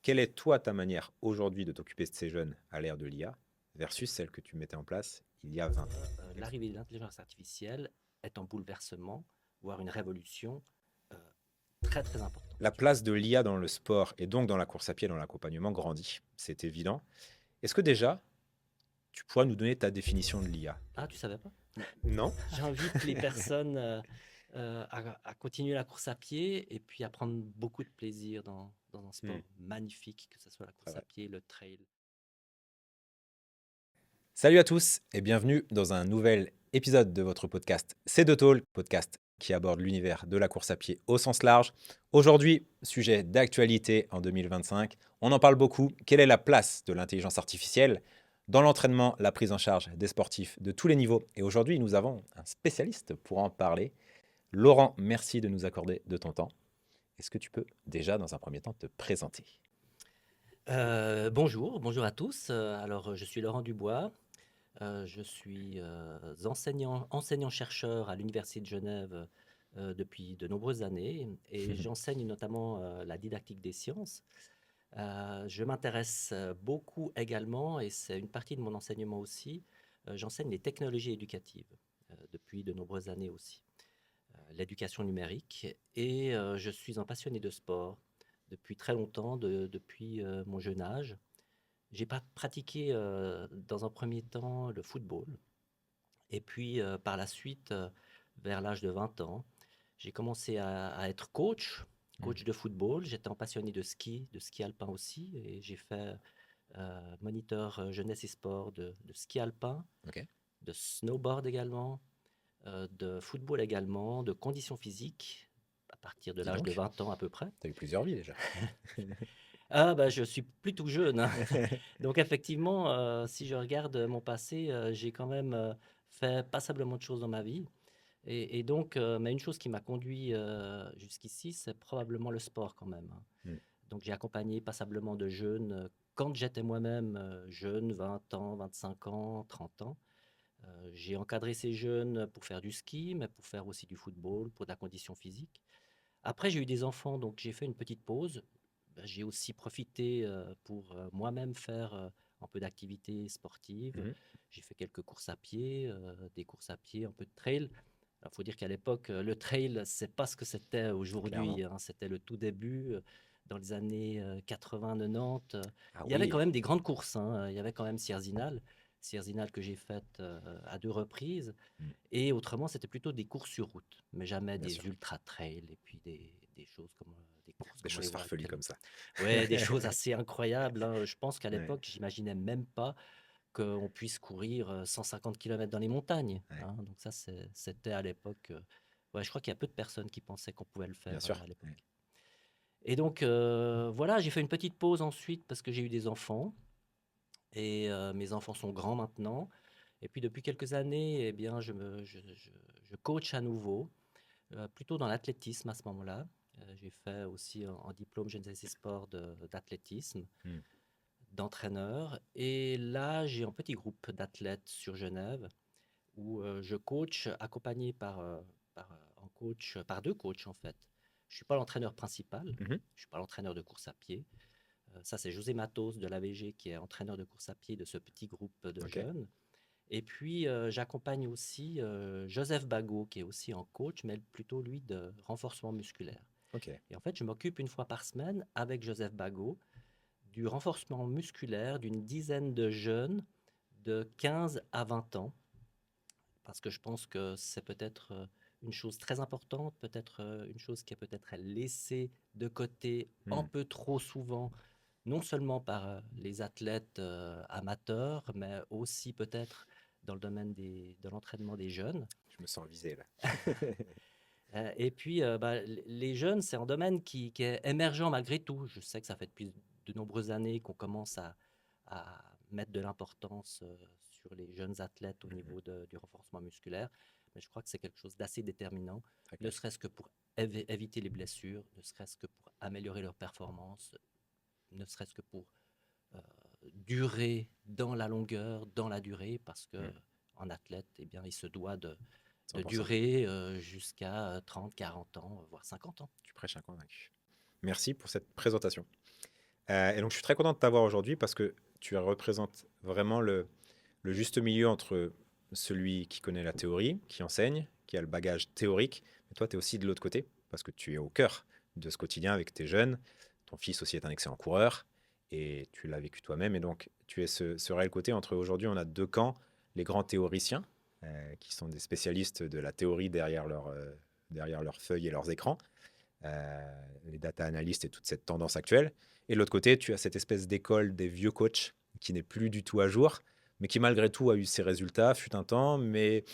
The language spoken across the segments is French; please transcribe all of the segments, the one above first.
Quelle est, toi, ta manière aujourd'hui de t'occuper de ces jeunes à l'ère de l'IA versus celle que tu mettais en place il y a 20 ans? L'arrivée de l'intelligence artificielle est un bouleversement, voire une révolution euh, très très importante. La place de l'IA dans le sport et donc dans la course à pied, dans l'accompagnement grandit, c'est évident. Est-ce que déjà, tu pourrais nous donner ta définition de l'IA? Ah, tu savais pas? Non? J'invite les personnes à continuer la course à pied et puis à prendre beaucoup de plaisir dans un Hmm, sport magnifique, que ce soit la c'est course à vrai. pied, le trail. Salut à tous et bienvenue dans un nouvel épisode de votre podcast C'est de Talk, podcast qui aborde l'univers de la course à pied au sens large. Aujourd'hui, sujet d'actualité en 2025, on en parle beaucoup. Quelle est la place de l'intelligence artificielle dans l'entraînement, la prise en charge des sportifs de tous les niveaux? Et aujourd'hui, nous avons un spécialiste pour en parler. Laurent, merci de nous accorder de ton temps. Est-ce que tu peux déjà, dans un premier temps, te présenter? Bonjour à tous. Je suis Laurent Dubois. Je suis enseignant-chercheur à l'Université de Genève depuis de nombreuses années et j'enseigne notamment la didactique des sciences. Je m'intéresse beaucoup également, et c'est une partie de mon enseignement aussi, j'enseigne les technologies éducatives depuis de nombreuses années aussi, l'éducation numérique, et je suis un passionné de sport depuis très longtemps, depuis mon jeune âge. J'ai pas pratiqué dans un premier temps le football, et puis par la suite, vers l'âge de 20 ans, j'ai commencé à être coach de football. J'étais un passionné de ski alpin aussi, et j'ai fait moniteur jeunesse et sport de ski alpin, Ok, de snowboard également, de football également, de conditions physiques, à partir de dis l'âge de donc, 20 ans à peu près. tu as eu plusieurs vies déjà. Ah bah je suis plus tout jeune, hein. Donc effectivement, si je regarde mon passé, j'ai quand même fait passablement de choses dans ma vie. Et donc, mais une chose qui m'a conduit jusqu'ici, c'est probablement le sport quand même, hein. Hmm, Donc j'ai accompagné passablement de jeunes quand j'étais moi-même jeune, 20 ans, 25 ans, 30 ans. J'ai encadré ces jeunes pour faire du ski, mais pour faire aussi du football, pour de la condition physique. Après, j'ai eu des enfants, donc j'ai fait une petite pause. Ben, j'ai aussi profité pour moi-même faire un peu d'activité sportive. mhm. J'ai fait quelques courses à pied, des courses à pied, un peu de trail. Il faut dire qu'à l'époque, le trail, c'est pas ce que c'était Clairement. aujourd'hui, hein. C'était le tout début, dans les années 80-90. Ah Il y avait oui. quand même des grandes courses, hein. Il y avait quand même Sierzinal que j'ai faite à deux reprises. Hmm, Et autrement, c'était plutôt des courses sur route, mais jamais bien des sûr. ultra trails et puis des choses comme des courses Des comme on les choses voit farfelues actuellement. comme ça. Ouais, des choses assez incroyables, hein. Je pense qu'à Ouais, l'époque, j'imaginais même pas qu'on puisse courir 150 km dans les montagnes, ouais, hein. Donc ça, c'était à l'époque. Ouais, je crois qu'il y a peu de personnes qui pensaient qu'on pouvait le bien faire sûr. à l'époque. Ouais. Et donc voilà, j'ai fait une petite pause ensuite parce que j'ai eu des enfants et mes enfants sont grands maintenant. Et puis depuis quelques années, eh bien, je coach à nouveau, plutôt dans l'athlétisme à ce moment-là. J'ai fait aussi un diplôme jeunesse et sport d'athlétisme, Hmm, d'entraîneur. Et là, j'ai un petit groupe d'athlètes sur Genève où je coach accompagné par deux coachs en fait. Je suis pas l'entraîneur principal, mhm. je suis pas l'entraîneur de course à pied. Ça, c'est José Matos de l'AVG qui est entraîneur de course à pied de ce petit groupe de Ok. jeunes. Et puis, j'accompagne aussi Joseph Bagot, qui est aussi en coach, mais plutôt lui de renforcement musculaire. Ok. Et en fait, je m'occupe une fois par semaine avec Joseph Bagot du renforcement musculaire d'une dizaine de jeunes de 15 à 20 ans, parce que je pense que c'est peut-être une chose très importante, peut-être une chose qui est peut-être laissée de côté un Hmm, peu trop souvent, non seulement par les athlètes amateurs, mais aussi peut-être dans le domaine de l'entraînement des jeunes. je me sens visé là. Et puis, les jeunes, c'est un domaine qui est émergent malgré tout. Je sais que ça fait depuis de nombreuses années qu'on commence à mettre de l'importance sur les jeunes athlètes au Mhm, niveau du renforcement musculaire, mais je crois que c'est quelque chose d'assez déterminant, très ne clair. serait-ce que pour éviter les blessures, ne serait-ce que pour améliorer leur performance, ne serait-ce que pour euh, durer dans la longueur, dans la durée, parce que Hmm, en athlète, eh bien, il se doit de 100%. durer jusqu'à 30, 40 ans, voire 50 ans. Tu prêches un convaincu. Merci pour cette présentation. Et donc, je suis très content de t'avoir aujourd'hui parce que tu représentes vraiment le juste milieu entre celui qui connaît la théorie, qui enseigne, qui a le bagage théorique, mais toi, tu es aussi de l'autre côté parce que tu es au cœur de ce quotidien avec tes jeunes. Ton fils aussi est un excellent coureur et tu l'as vécu toi-même. Et donc, tu es ce réel côté entre aujourd'hui, on a deux camps, les grands théoriciens, qui sont des spécialistes de la théorie derrière leurs feuilles et leurs écrans, les data analystes et toute cette tendance actuelle. Et de l'autre côté, tu as cette espèce d'école des vieux coachs qui n'est plus du tout à jour, mais qui malgré tout a eu ses résultats, fut un temps, mais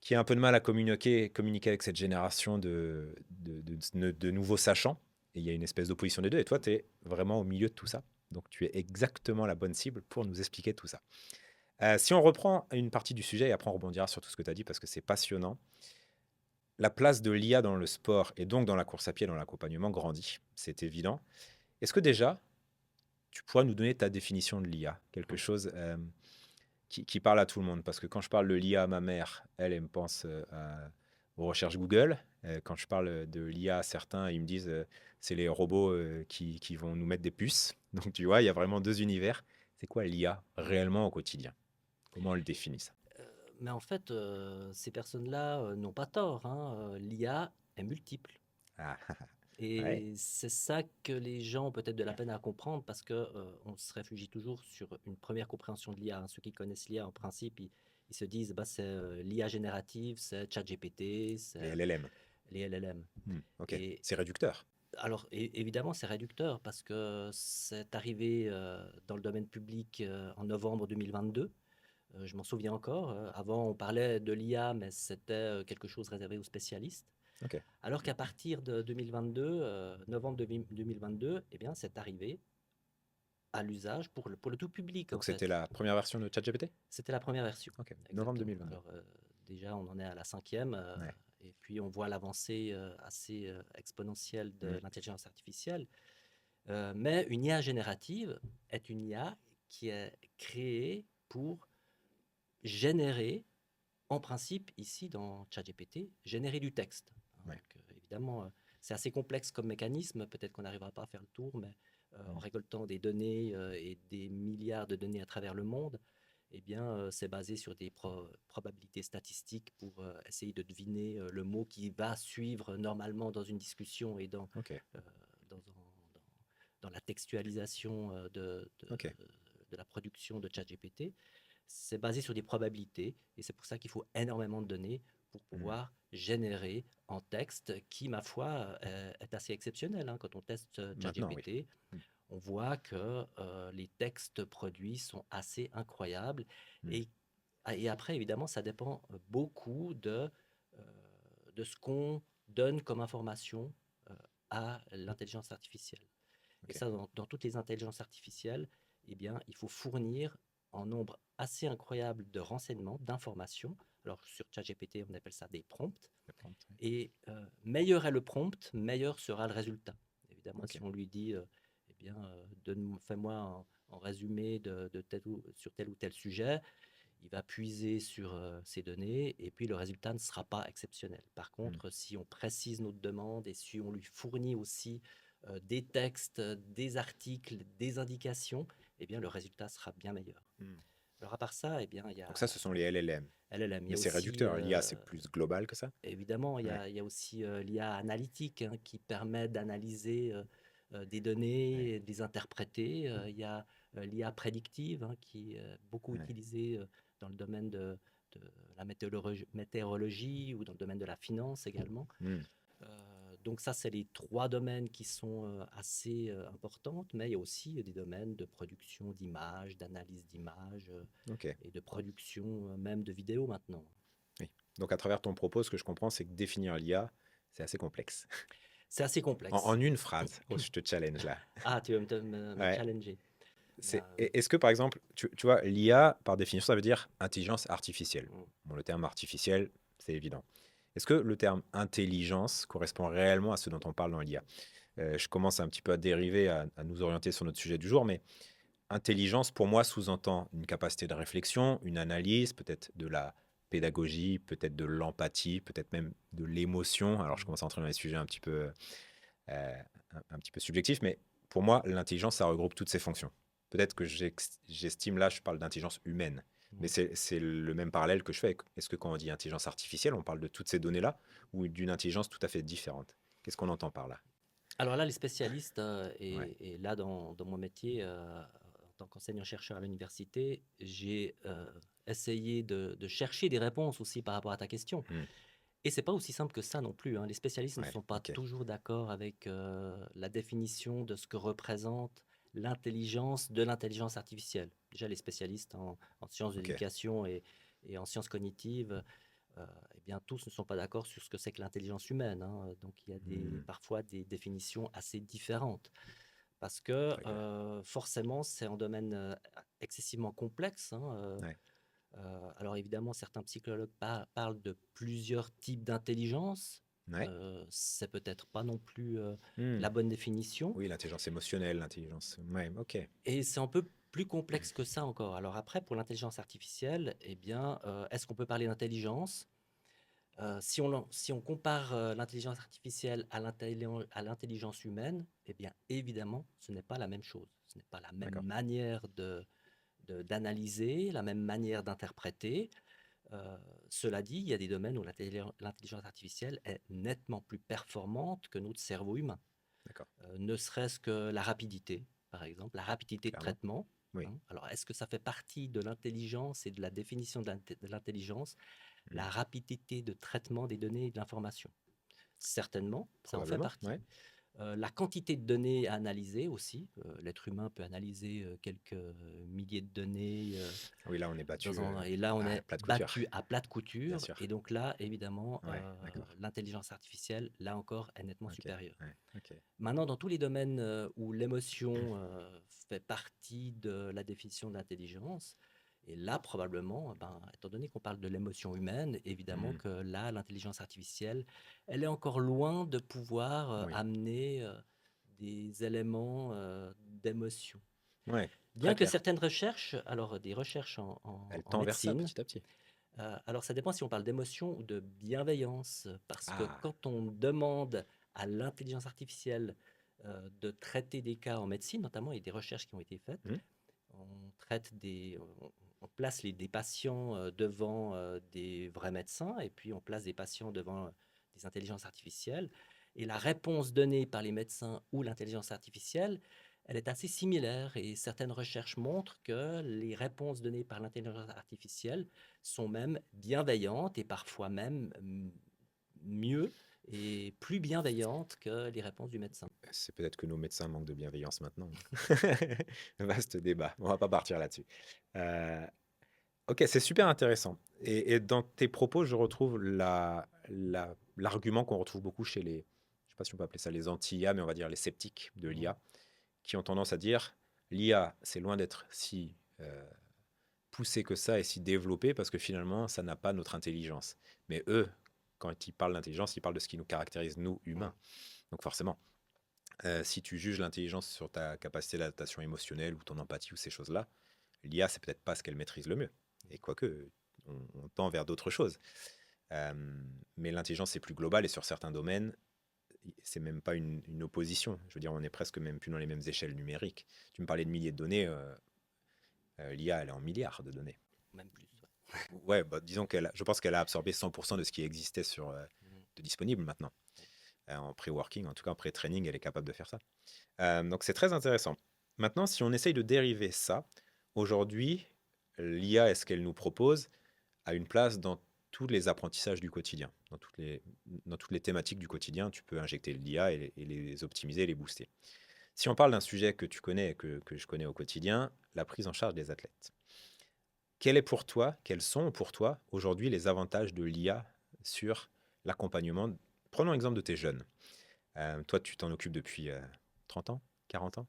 qui a un peu de mal à communiquer avec cette génération de nouveaux sachants. Et il y a une espèce d'opposition des deux. Et toi, tu es vraiment au milieu de tout ça. Donc, tu es exactement la bonne cible pour nous expliquer tout ça. Si on reprend une partie du sujet et après on rebondira sur tout ce que tu as dit parce que c'est passionnant, la place de l'IA dans le sport et donc dans la course à pied, dans l'accompagnement grandit. C'est évident. Est-ce que déjà, tu pourrais nous donner ta définition de l'IA? Quelque chose qui parle à tout le monde. Parce que quand je parle de l'IA à ma mère, elle me pense aux recherches Google. Quand je parle de l'IA à certains, ils me disent c'est les robots qui vont nous mettre des puces. Donc tu vois, il y a vraiment deux univers. C'est quoi l'IA réellement au quotidien? Comment on le définit ça? Mais en fait, ces personnes-là n'ont pas tort, hein. L'IA est multiple. Ah, ouais, Et c'est ça que les gens ont peut-être de la peine à comprendre parce que on se réfugie toujours sur une première compréhension de l'IA, hein. Ceux qui connaissent l'IA, en principe, ils se disent bah, c'est l'IA générative, c'est ChatGPT, les c'est LLM. les LLM. Ok, Et c'est réducteur. alors, évidemment, c'est réducteur parce que c'est arrivé dans le domaine public en novembre 2022. Je m'en souviens encore. Avant, on parlait de l'IA, mais c'était quelque chose réservé aux spécialistes. Ok, Alors qu'à partir de 2022, novembre 2022, eh bien, c'est arrivé à l'usage pour le tout public, en donc c'était fait. la première version de ChatGPT? C'était la première version, Ok, novembre exactement. 2022. Alors, déjà, on en est à la cinquième, Ouais. et puis on voit l'avancée assez exponentielle de Mm. l'intelligence artificielle. Mais une IA générative est une IA qui est créée pour générer, en principe, ici dans ChatGPT, générer du texte. Ouais. Donc, évidemment, c'est assez complexe comme mécanisme. Peut-être qu'on n'arrivera pas à faire le tour, mais en Mm. récoltant des données et des milliards de données à travers le monde, eh bien, c'est basé sur des probabilités statistiques pour essayer de deviner le mot qui va suivre normalement dans une discussion et Ok, euh, dans, dans- dans la textualisation ok. de la production de ChatGPT. C'est basé sur des probabilités et c'est pour ça qu'il faut énormément de données pour Mm. pouvoir générer en texte qui, ma foi, est assez exceptionnel, hein. Quand on teste Maintenant, oui. ChatGPT, Mm. on voit que les textes produits sont assez incroyables. Mm. Et, et après, évidemment, ça dépend beaucoup euh, de ce qu'on donne comme information euh, à l'intelligence artificielle. Et Ok. ça, dans toutes les intelligences artificielles, eh bien, il faut fournir en nombre assez incroyable de renseignements, d'informations. Alors, sur ChatGPT, on appelle ça des prompts. Le prompt, oui. Et meilleur est le prompt, meilleur sera le résultat. Évidemment, Ok. si on lui dit, eh bien, fais-moi un résumé sur tel ou tel sujet, il va puiser sur ces données et puis le résultat ne sera pas exceptionnel. Par Mm. contre, si on précise notre demande et si on lui fournit aussi des textes, des articles, des indications, eh bien, le résultat sera bien meilleur. Mm. Alors à part ça, eh bien, il y Donc a ça, ce sont les LLM. LLM, il y Mais a c'est aussi réducteur. L'IA, c'est plus global que ça? évidemment, Ouais. il y a aussi l'IA analytique, hein, qui permet d'analyser des Ouais. données, et de les interpréter. Il y a l'IA prédictive, hein, qui est beaucoup Ouais. utilisée dans le domaine de la météorologie ou dans le domaine de la finance également. Mm. Donc ça, c'est les trois domaines qui sont assez importantes, mais il y a aussi des domaines de production d'images, d'analyse d'images Ok. et de production même de vidéos maintenant. Oui. Donc à travers ton propos, ce que je comprends, c'est que définir l'IA, c'est assez complexe. C'est assez En, complexe. en une phrase. Oh, je te challenge là. Ah, tu veux me Ouais. challenger. Ben, Est-ce que par exemple, tu vois, l'IA, par définition, ça veut dire intelligence artificielle. mm, Bon, le terme artificiel, c'est évident. Est-ce que le terme intelligence correspond réellement à ce dont on parle dans l'IA? Je commence un petit peu à dériver, à nous orienter sur notre sujet du jour, mais intelligence, pour moi, sous-entend une capacité de réflexion, une analyse, peut-être de la pédagogie, peut-être de l'empathie, peut-être même de l'émotion. Alors, je mm, commence à entrer dans les sujets un petit peu subjectifs, mais pour moi, l'intelligence, ça regroupe toutes ces fonctions. Peut-être que j'estime là, je parle d'intelligence humaine, mais Mm. c'est le même parallèle que je fais. Est-ce que quand on dit intelligence artificielle, on parle de toutes ces données-là ou d'une intelligence tout à fait différente? Qu'est-ce qu'on entend par là? Alors là, les spécialistes, Ouais, et là, dans mon métier, en tant qu'enseignant-chercheur à l'université, j'ai essayé de chercher des réponses aussi par rapport à ta question. hmm, Et c'est pas aussi simple que ça non plus, hein. Les spécialistes ne ouais, sont pas ok, toujours d'accord avec la définition de ce que représente l'intelligence de l'intelligence artificielle. Déjà, les spécialistes en sciences de ok. l'éducation et en sciences cognitives, eh bien, tous ne sont pas d'accord sur ce que c'est que l'intelligence humaine, hein. Donc, il y a Hmm, parfois des définitions assez différentes. Parce que très clair. forcément, c'est un domaine excessivement complexe, hein. Ouais, Alors évidemment, certains psychologues parlent de plusieurs types d'intelligence. ouais. C'est peut-être pas non plus Hmm, la bonne définition. oui, l'intelligence émotionnelle, l'intelligence. Ouais, ok. Et c'est un peu plus complexe que ça encore. Alors après, pour l'intelligence artificielle, eh bien, est-ce qu'on peut parler d'intelligence? Si on compare l'intelligence artificielle à l'intelligence humaine, eh bien, évidemment, ce n'est pas la même chose. Ce n'est pas la même D'accord. manière d'analyser, la même manière d'interpréter. Euh, Cela dit, il y a des domaines où l'intelligence artificielle est nettement plus performante que notre cerveau humain. D'accord. Ne serait-ce que la rapidité, par exemple, la rapidité de Clairement. traitement, Oui. hein. Alors, est-ce que ça fait partie de l'intelligence et de la définition de l'intelligence, Hmm, la rapidité de traitement des données et de l'information? Certainement, ça en fait probablement. partie. Ouais. La quantité de données à analyser aussi. L'être humain peut analyser quelques milliers de données. Oui, là, on est battu Et là, on à est plat de couture. battu à plat de Bien couture. sûr. Et donc là, évidemment, Ouais, d'accord. l'intelligence artificielle, là encore, est nettement Ok. supérieure. Ouais, ok. Maintenant, dans tous les domaines où l'émotion fait partie de la définition de l'intelligence, et là, probablement, ben, étant donné qu'on parle de l'émotion humaine, évidemment Hmm, que là, l'intelligence artificielle, elle est encore loin de pouvoir oui. amener des éléments d'émotion. Ouais, Bien très que clair. certaines recherches, alors des recherches Elle en tend vers ça médecine, petit à petit. alors ça dépend si on parle d'émotion ou de bienveillance, parce que Ah, quand on demande à l'intelligence artificielle de traiter des cas en médecine, notamment, il y a des recherches qui ont été faites, hmm, on place des patients devant des vrais médecins, et puis on place des patients devant des intelligences artificielles, et la réponse donnée par les médecins ou l'intelligence artificielle, elle est assez similaire, et certaines recherches montrent que les réponses données par l'intelligence artificielle sont même bienveillantes et parfois même mieux et plus bienveillantes que les réponses du médecin. c'est peut-être que nos médecins manquent de bienveillance maintenant. Vaste débat. On va pas partir là-dessus. Euh, ok, c'est super intéressant. Et dans tes propos, je retrouve l'argument qu'on retrouve beaucoup chez les, je sais pas si on peut appeler ça les anti-IA, mais on va dire les sceptiques de Mhm. l'IA, qui ont tendance à dire l'IA, c'est loin d'être si poussé que ça et si développé parce que finalement, ça n'a pas notre intelligence. Mais eux, quand ils parlent d'intelligence, ils parlent de ce qui nous caractérise, nous, Mhm. humains. Donc forcément, si tu juges l'intelligence sur ta capacité d'adaptation émotionnelle ou ton empathie ou ces choses-là, l'IA, c'est peut-être pas ce qu'elle maîtrise le mieux. Et quoique, on tend vers d'autres choses. Euh, mais l'intelligence, c'est plus global et sur certains domaines, c'est même pas une opposition. Je veux dire, on est presque même plus dans les mêmes échelles numériques. Tu me parlais de milliers de données, l'IA, elle est en milliards de données. Même plus. Ouais. Ouais, bah, disons je pense qu'elle a absorbé 100% de ce qui existait Mhm. de disponible maintenant. En pré-working, en tout cas en pré-training, elle est capable de faire ça. Donc c'est très intéressant. Maintenant, si on essaye de dériver ça, aujourd'hui, l'IA, est-ce qu'elle nous propose a une place dans tous les apprentissages du quotidien, dans toutes les thématiques du quotidien, tu peux injecter l'IA et les optimiser, les booster. Si on parle d'un sujet que tu connais et que je connais au quotidien, la prise en charge des athlètes. Quels sont pour toi aujourd'hui les avantages de l'IA sur l'accompagnement? Prenons l'exemple de tes jeunes. Toi, tu t'en occupes depuis 30 ans, 40 ans?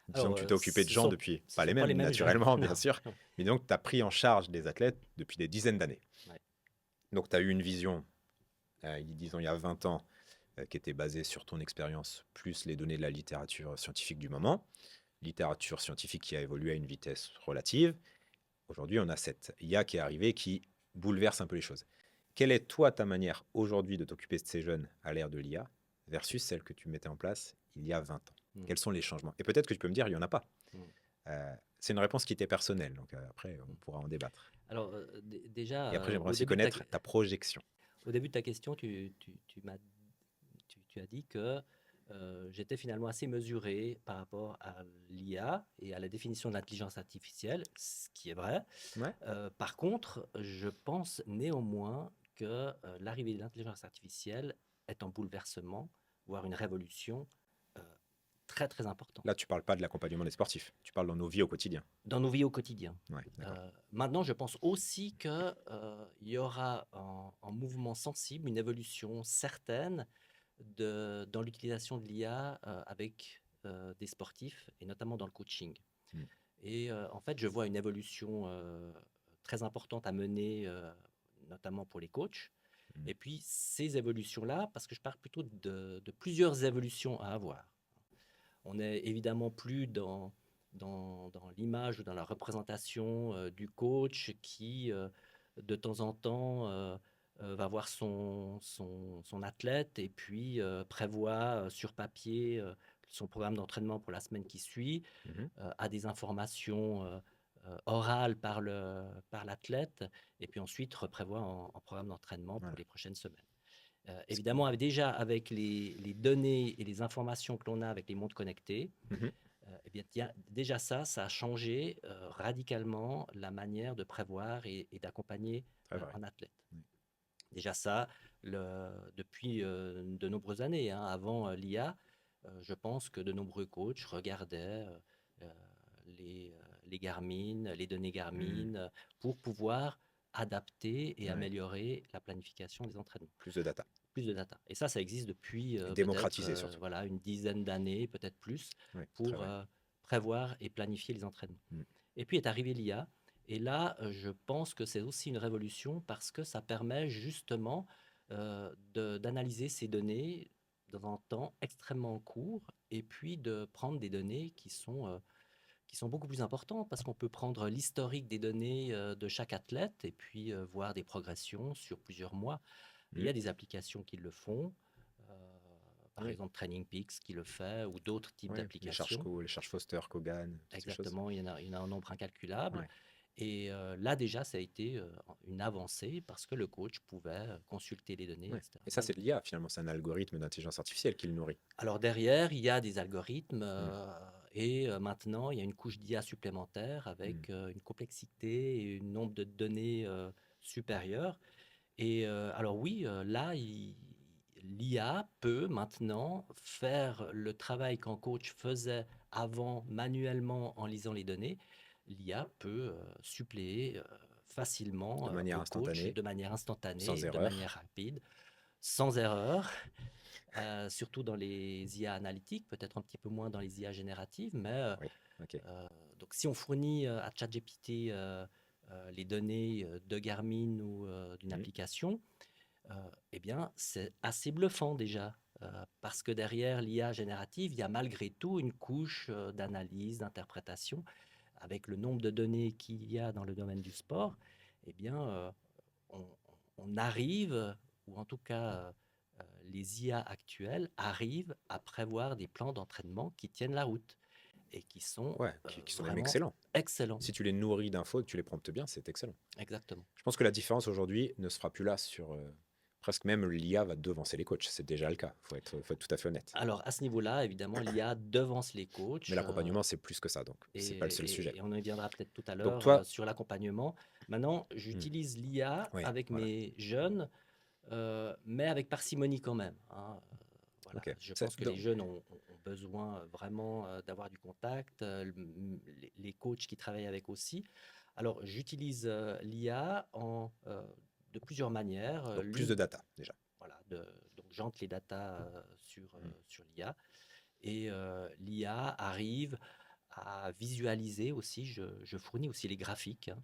Disons Alors, que tu t'es occupé de gens depuis, ce pas les sont pas les mêmes, mêmes jeunes. naturellement, bien Non. sûr, mais donc tu as pris en charge des athlètes depuis des dizaines d'années. Ouais. Donc tu as eu une vision, disons il y a 20 ans, qui était basée sur ton expérience, plus les données de la littérature scientifique du moment, littérature scientifique qui a évolué à une vitesse relative. Aujourd'hui, on a cette IA qui est arrivée qui bouleverse un peu les choses. Quelle est, toi, ta manière aujourd'hui de t'occuper de ces jeunes à l'ère de l'IA versus celle que tu mettais en place il y a 20 ans? Mm. Quels sont les changements? Et peut-être que tu peux me dire, il n'y en a pas. Mm. C'est une réponse qui t'est personnelle, donc après, on Mm. pourra en débattre. Alors, déjà, Et après, j'aimerais au aussi début de ta, connaître ta projection. au début de ta question, tu as dit que j'étais finalement assez mesuré par rapport à l'IA et à la définition de l'intelligence artificielle, ce qui est vrai. Ouais. Par contre, je pense néanmoins que l'arrivée de l'intelligence artificielle est un bouleversement, voire une révolution euh, très très importante Là, tu parles pas de l'accompagnement des sportifs. Tu parles dans nos vies au quotidien. dans nos vies au quotidien. Ouais, d'accord. Maintenant, je pense aussi qu'il y aura un mouvement sensible, une évolution certaine dans l'utilisation de l'IA avec des sportifs et notamment dans le coaching. Mm. Et en fait, je vois une évolution très importante à mener, notamment pour les coachs. Mm. Et puis, ces évolutions-là, parce que je parle plutôt de plusieurs évolutions à avoir. On n'est évidemment plus dans l'image ou dans la représentation du coach qui, de temps en temps, va voir son athlète et puis prévoit sur papier son programme d'entraînement pour la semaine qui suit, Mhm. a des informations orales par l'athlète et puis ensuite reprévoit en programme d'entraînement pour Voilà. les prochaines semaines. Évidemment, déjà avec les données et les informations que l'on a avec les montres connectées, Mhm. eh bien, déjà ça a changé radicalement la manière de prévoir et d'accompagner Très vrai. un athlète. Oui. Déjà ça, depuis de nombreuses années, hein, avant l'IA, je pense que de nombreux coachs regardaient euh, les Garmin, les données Mm. Garmin, pour pouvoir adapter et Ouais. améliorer la planification des entraînements. Plus de data. Plus de data. Et ça existe depuis Et peut-être démocratiser surtout. voilà, une dizaine d'années, peut-être plus, Ouais, très pour vrai. prévoir et planifier les entraînements. Mm. Et puis est arrivé l'IA. Et là, je pense que c'est aussi une révolution parce que ça permet justement d'analyser ces données dans un temps extrêmement court et puis de prendre des données qui sont beaucoup plus importantes parce qu'on peut prendre l'historique des données de chaque athlète et puis voir des progressions sur plusieurs mois. Il y Mm. a des applications qui le font, euh, par Oui. exemple Training Peaks qui le fait ou d'autres types Ouais. d'applications. Les charges Foster, Kogan, toutes ces choses. Exactement, il y en a un nombre incalculable. Ouais. Et là, déjà, ça a été une avancée parce que le coach pouvait consulter les données, Ouais. etc. Et ça, c'est de l'IA finalement. C'est un algorithme d'intelligence artificielle qui le nourrit. Alors derrière, il y a des algorithmes Mm. et maintenant, il y a une couche d'IA supplémentaire Mm. avec une complexité et un nombre de données supérieurs. Et alors oui, là, l'IA peut maintenant faire le travail qu'un coach faisait avant manuellement en lisant les données. L'IA peut suppléer De facilement manière au coach instantanée, de manière sans instantanée, de manière erreur. rapide, sans erreur, surtout dans les IA analytiques, peut-être un petit peu moins dans les IA génératives, mais Oui. Ok. donc si on fournit à ChatGPT les données de Garmin ou d'une Mm. application, eh bien, c'est assez bluffant déjà, parce que derrière l'IA générative, il y a malgré tout une couche d'analyse, d'interprétation. Avec le nombre de données qu'il y a dans le domaine du sport, eh bien, on, on arrive, ou en tout cas, les IA actuelles arrivent à prévoir des plans d'entraînement qui tiennent la route et qui sont Ouais, qui sont même vraiment excellents. excellents. Si tu les nourris d'infos et que tu les promptes bien, c'est excellent. Exactement. Je pense que la différence aujourd'hui ne se fera plus là sur presque même l'IA va devancer les coachs. C'est déjà le cas. Faut être tout à fait honnête. Alors, à ce niveau-là, évidemment, l'IA devance les Mais coachs. l'accompagnement, c'est plus que ça. Donc, c'est pas le seul sujet. Et on y reviendra peut-être tout à Donc, l'heure toi, sur l'accompagnement. Maintenant, hmm, j'utilise l'IA ouais, avec voilà. mes jeunes, mais avec parcimonie quand même, hein. Voilà, Ok. je pense que les jeunes ont besoin vraiment d'avoir du contact, les coachs qui travaillent avec aussi. Alors, j'utilise l'IA de plusieurs manières. Donc, plus de data déjà. Voilà, donc j'entre les datas Hmm. sur l'IA et l'IA arrive à visualiser aussi, je fournis aussi les graphiques hein,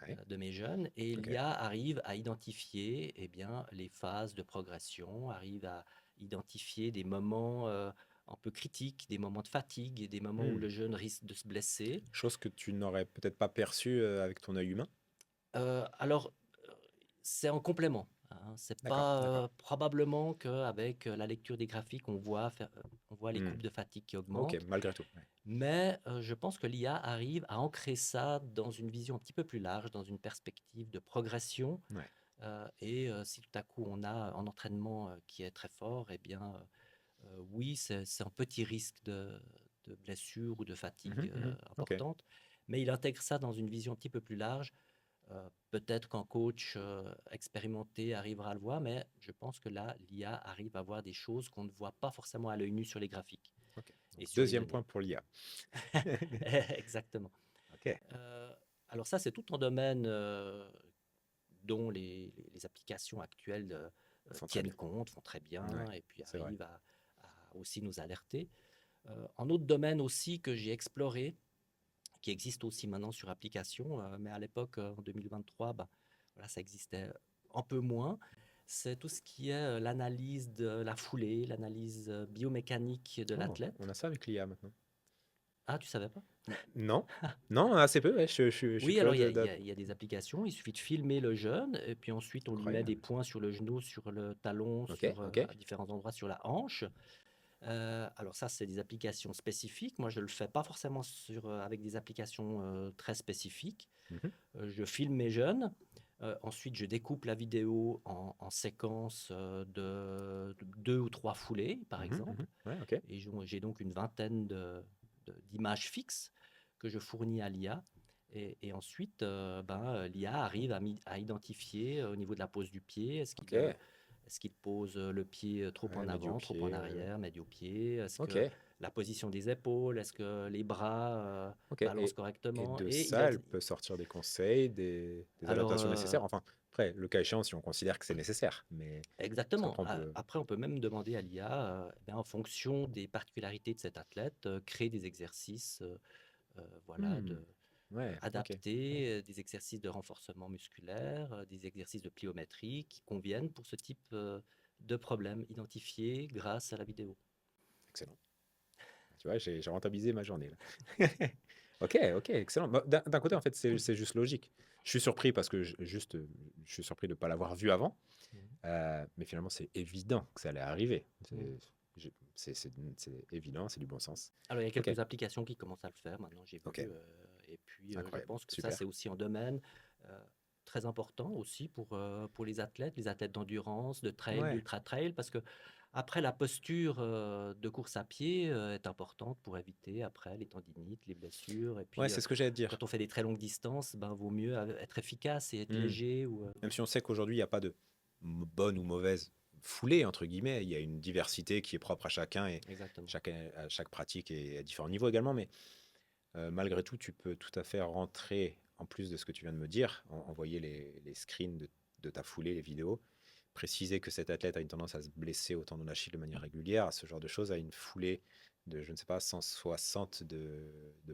Ouais. de mes jeunes et Ok. l'IA arrive à identifier eh bien, les phases de progression, arrive à identifier des moments un peu critiques, des moments de fatigue et des moments où Hmm. le jeune risque de se blesser. Chose que tu n'aurais peut-être pas perçue avec ton œil humain. Alors, c'est en complément. hein. C'est D'accord, d'accord. pas probablement qu'avec la lecture des graphiques, on voit les Hmm. courbes de fatigue qui Ok, augmentent. malgré tout. Ouais. Mais je pense que l'IA arrive à ancrer ça dans une vision un petit peu plus large, dans une perspective de progression. Ouais. Si tout à coup on a un entraînement qui est très fort, eh bien, oui, c'est un petit risque de blessure ou de Mhm, fatigue mhm. Ok. importante, mais il intègre ça dans une vision un petit peu plus large. Peut-être qu'un coach expérimenté arrivera à le voir, mais je pense que là, l'IA arrive à voir des choses qu'on ne voit pas forcément à l'œil nu sur les graphiques Ok. et Donc, sur les deuxième point données. pour l'IA. Exactement. Ok. Euh, alors ça, c'est tout un domaine dont les applications actuelles Font très tiennent bien. compte, font très bien, Ouais, et puis c'est vrai. arrivent à aussi nous alerter. Un autre domaine aussi que j'ai exploré, qui existe aussi maintenant sur application, mais à l'époque, en 2023, bah, voilà, ça existait un peu moins. C'est tout ce qui est l'analyse de la foulée, l'analyse biomécanique de Oh, l'athlète. on a ça avec l'IA maintenant. Ah, tu savais pas? Non, non, assez peu. Ouais, je suis Oui, curieux alors de. il y a des applications, il suffit de filmer le jeune, et puis ensuite on lui met des Incroyable. points sur le genou, sur le talon, Ok, sur ok. à différents endroits sur la hanche. Alors ça, c'est des applications spécifiques. Moi, je le fais pas forcément avec des applications très spécifiques. Mhm, Je filme mes jeunes. Ensuite, je découpe la vidéo en séquences de deux ou trois foulées, par mhm, mhm. exemple. Ouais, ok. Et j'ai donc une vingtaine d'images fixes que je fournis à l'IA. Et ensuite, l'IA arrive à identifier au niveau de la pose du pied, Ok. est-ce qu'il pose le pied trop Ouais, en avant, trop en médio-pied. arrière, médio-pied, est-ce Ok, que la position des épaules, est-ce que les bras ok. balancent Et correctement. de Et ça, elle peut sortir des conseils, des alors, adaptations nécessaires. Enfin, après, le cas échéant, si on considère que c'est nécessaire. Mais parce exactement. qu'après, on peut. Après, on peut même demander à l'IA, en fonction des particularités de cet athlète, créer des exercices, voilà, Hmm, ouais, ok. adaptés, des exercices de renforcement musculaire, des exercices de pliométrie qui conviennent pour ce type de problème identifié grâce à la vidéo. Excellent. Tu vois, j'ai rentabilisé ma journée là. Ok, ok, excellent. Bah, d'un côté, en fait, c'est juste logique. Je suis surpris parce que je suis surpris de ne pas l'avoir vu avant. Mhm. Mais finalement, c'est évident que ça allait arriver. Mhm. C'est évident, c'est du bon sens. Alors, il y a Ok, quelques applications qui commencent à le faire maintenant, j'ai ok, vu. Et puis, je incroyable, pense que ça, c'est super. aussi un domaine euh, très important aussi pour les athlètes d'endurance, de trail, Ouais, d'ultra trail, parce que après, la posture de course à pied est importante pour éviter après les tendinites, les blessures. Et ouais, puis, c'est ce que j'allais te dire. quand on fait des très longues distances, ben, vaut mieux être efficace et être Hmm. léger. Même si on sait qu'aujourd'hui, il n'y a pas de bonne ou mauvaise foulée, entre guillemets, il y a une diversité qui est propre à chacun et Exactement. à chaque pratique et à différents niveaux également. Mais malgré tout, tu peux tout à fait rentrer, en plus de ce que tu viens de me dire, envoyer les screens de ta foulée, les vidéos, préciser que cet athlète a une tendance à se blesser au tendon d'Achille de manière régulière, à ce genre de choses, à une foulée de, je ne sais pas, 160 de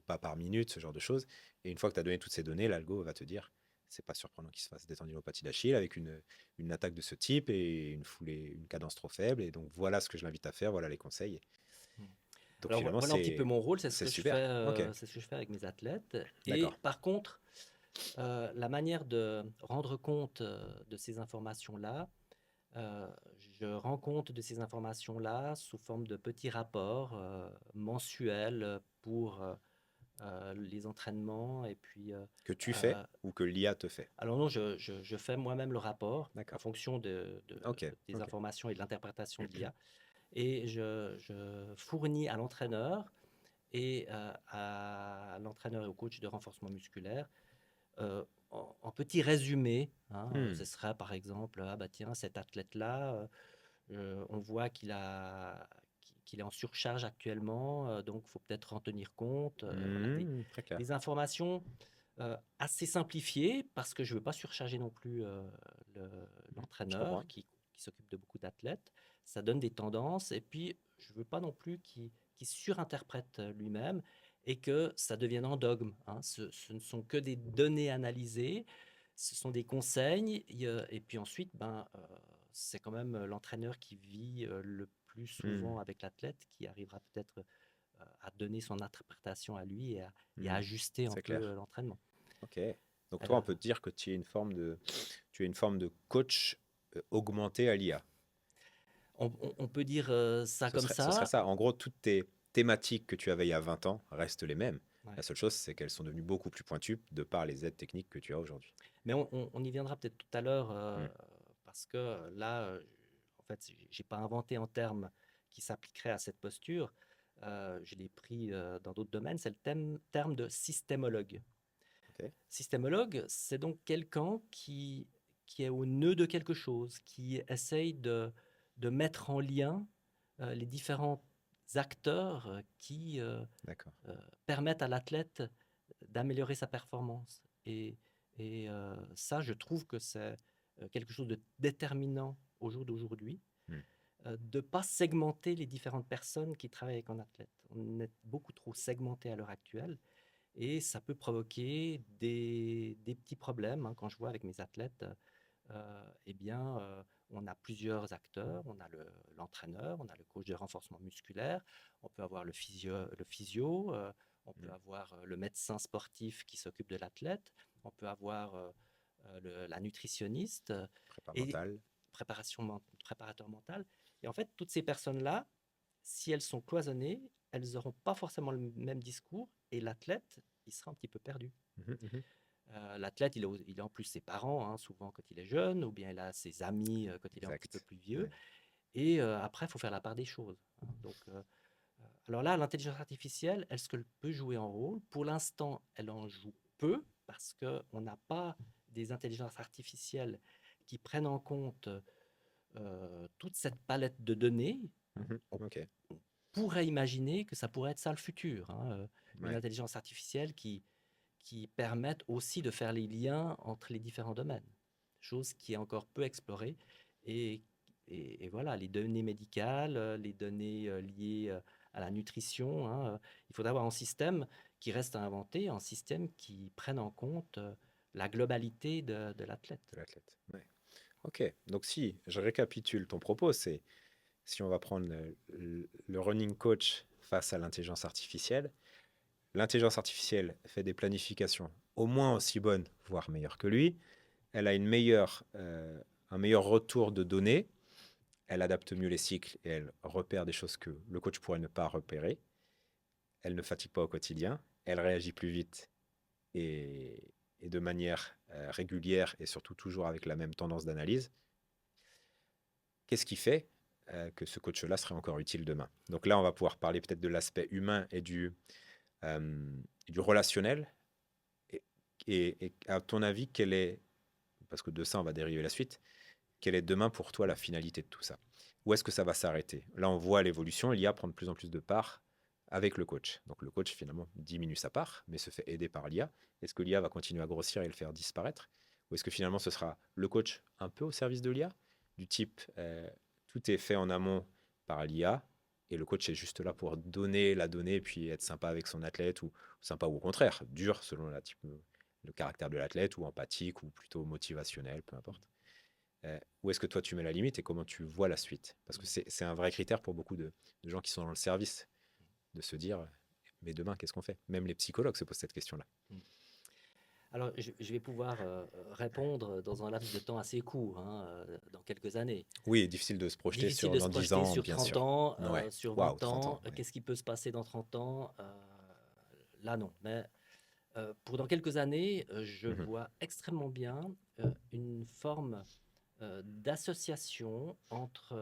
pas par minute, ce genre de choses. Et une fois que tu as donné toutes ces données, l'algo va te dire, c'est pas surprenant qu'il se fasse des tendinopathie d'Achille avec une attaque de ce type et une foulée, une cadence trop faible. Et donc voilà ce que je l'invite à faire, voilà les conseils. Mm. Donc Alors finalement, voilà un petit peu mon rôle, c'est super. Ok, c'est ce que je fais avec mes athlètes. d'accord. Et par contre, la manière de rendre compte de ces informations-là, euh, je rends compte de ces informations-là sous forme de petits rapports mensuels pour les entraînements. Et puis, Que tu fais euh, ou que l'IA te fait. alors non, je fais moi-même le rapport en D'accord. fonction Ok, des ok. informations et de l'interprétation de l'IA. Et je fournis à l'entraîneur et à l'entraîneur et au coach de renforcement musculaire en petit résumé. Hein, Hmm. ce sera par exemple, ah bah tiens, cet athlète-là, on voit qu'il est en surcharge actuellement, donc il faut peut-être en tenir compte. Voilà, Très clair. des informations assez simplifiées parce que je ne veux pas surcharger non plus Je l'entraîneur comprends. qui s'occupe de beaucoup d'athlètes. Ça donne des tendances et puis je ne veux pas non plus qu'il surinterprète lui-même et que ça devienne un dogme. Hein. Ce ne sont que des données analysées, ce sont des conseils et puis ensuite, c'est quand même l'entraîneur qui vit le plus Hmm, souvent avec l'athlète qui arrivera peut-être à donner son interprétation à lui et à hmm. ajuster un C'est peu clair. l'entraînement. Ok. Donc toi, on Alors, peut te dire que tu es une forme de coach augmentées à l'IA. On peut dire ça Ce comme serait ça. ça. En gros, toutes tes thématiques que tu avais il y a 20 ans restent les mêmes. Ouais. La seule chose, c'est qu'elles sont devenues beaucoup plus pointues de par les aides techniques que tu as aujourd'hui. Mais on y viendra peut-être tout à l'heure, Hmm. parce que là, en fait, j'ai pas inventé un terme qui s'appliquerait à cette posture. Je l'ai pris dans d'autres domaines. C'est le terme de systémologue. Ok. Systémologue, c'est donc quelqu'un qui est au nœud de quelque chose, qui essaye de mettre en lien les différents acteurs qui D'accord. permettent à l'athlète d'améliorer sa performance. Et ça, je trouve que c'est quelque chose de déterminant au jour d'aujourd'hui, Hmm. de ne pas segmenter les différentes personnes qui travaillent avec un athlète. On est beaucoup trop segmenté à l'heure actuelle et ça peut provoquer des petits problèmes, hein. Quand je vois avec mes athlètes, eh bien, on a plusieurs acteurs. On a l'entraîneur, on a le coach de renforcement musculaire, on peut avoir le physio, on peut Hmm. avoir le médecin sportif qui s'occupe de l'athlète, on peut avoir la nutritionniste Prépa et mentale. préparateur mental. Et en fait, toutes ces personnes-là, si elles sont cloisonnées, elles n'auront pas forcément le même discours et l'athlète, il sera un petit peu perdu. Mhm, mhm. L'athlète, il a en plus ses parents, hein, souvent quand il est jeune, ou bien il a ses amis quand il est un petit peu Exact. plus vieux. Ouais. Et après, il faut faire la part des choses, hein. Donc, alors là, l'intelligence artificielle, est-ce qu'elle peut jouer un rôle? Pour l'instant, elle en joue peu parce qu'on n'a pas des intelligences artificielles qui prennent en compte toute cette palette de données, hein. Mhm. On Ok. pourrait imaginer que ça pourrait être ça le futur, hein, une Ouais. intelligence artificielle qui permette aussi de faire les liens entre les différents domaines, chose qui est encore peu explorée. Et, et voilà, les données médicales, les données liées à la nutrition, hein, il faudra avoir un système qui reste à inventer, un système qui prenne en compte la globalité de l'athlète. De l'athlète. Ouais. Ok. Donc si je récapitule ton propos, c'est si on va prendre le running coach face à l'intelligence artificielle fait des planifications au moins aussi bonnes, voire meilleures que lui. Elle a un meilleur retour de données. Elle adapte mieux les cycles et elle repère des choses que le coach pourrait ne pas repérer. Elle ne fatigue pas au quotidien. Elle réagit plus vite et de manière régulière et surtout toujours avec la même tendance d'analyse. Qu'est-ce qui fait que ce coach-là serait encore utile demain? Donc là, on va pouvoir parler peut-être de l'aspect humain et du relationnel. Et, et à ton avis, parce que de ça, on va dériver la suite, quelle est demain pour toi la finalité de tout ça? Où est-ce que ça va s'arrêter? Là, on voit l'évolution, l'IA prend de plus en plus de part avec le coach. Donc le coach, finalement, diminue sa part, mais se fait aider par l'IA. Est-ce que l'IA va continuer à grossir et le faire disparaître? Ou est-ce que finalement, ce sera le coach un peu au service de l'IA, du type tout est fait en amont par l'IA, et le coach est juste là pour donner la donnée et puis être sympa avec son athlète, ou sympa ou au contraire, dur selon le caractère de l'athlète, ou empathique, ou plutôt motivationnel, peu importe. Où est-ce que toi tu mets la limite et comment tu vois la suite? Parce que c'est un vrai critère pour beaucoup de gens qui sont dans le service, de se dire, mais demain, qu'est-ce qu'on fait? Même les psychologues se posent cette question-là. Alors, je vais pouvoir répondre dans un laps de temps assez court, hein, dans quelques années. Oui, difficile de se projeter Difficile sur de se dans 10 projeter ans, sur bien 30 sûr. ans, Ouais. sur Waouh, 20 30 ans. ans. Ouais. Qu'est-ce qui peut se passer dans 30 ans? Là, non. Mais pour dans quelques années, je Mhm. vois extrêmement bien une forme d'association entre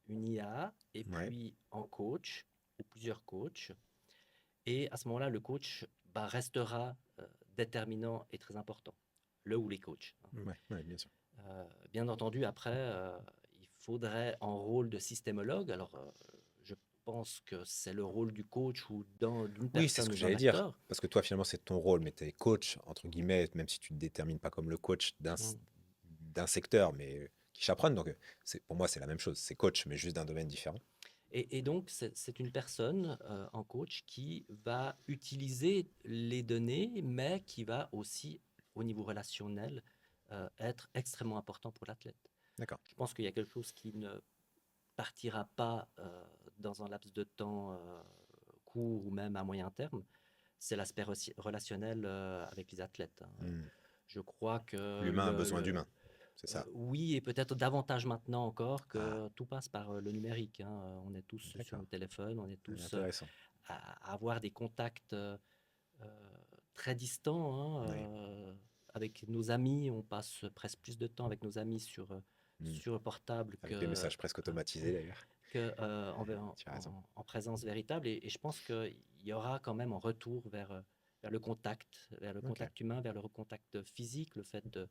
une IA et Ouais. puis un coach ou plusieurs coachs. Et à ce moment-là, le coach restera déterminant et très important, le ou les coachs, hein. Ouais, ouais, bien sûr. Bien entendu, après, il faudrait un rôle de systémologue. Alors, je pense que c'est le rôle du coach ou d'une Oui, c'est ce personne que ou d'un j'allais dire. acteur. Parce que toi, finalement, c'est ton rôle, mais tu es coach, entre guillemets, même si tu ne te détermines pas comme le coach Mm. d'un secteur, mais qui chaperonne. Donc, pour moi, c'est la même chose. C'est coach, mais juste d'un domaine différent. Et donc, c'est une personne en coach qui va utiliser les données, mais qui va aussi, au niveau relationnel, être extrêmement important pour l'athlète. D'accord. Je pense qu'il y a quelque chose qui ne partira pas dans un laps de temps court ou même à moyen terme, c'est l'aspect relationnel avec les athlètes, hein. Hmm. Je crois que L'humain a besoin d'humain. c'est ça. Oui, et peut-être davantage maintenant encore Ah, que tout passe par le numérique, hein. On est tous sur d'accord. nos téléphones, on est tous Intéressant. à avoir des contacts euh, très distants, hein, Oui. avec nos amis. On passe presque plus de temps avec nos amis Mm. sur le portable Avec les messages presque automatisés d'ailleurs. Tu as raison. en présence véritable. Et je pense qu'il y aura quand même un retour vers le Ok. contact humain, vers le contact physique, le fait de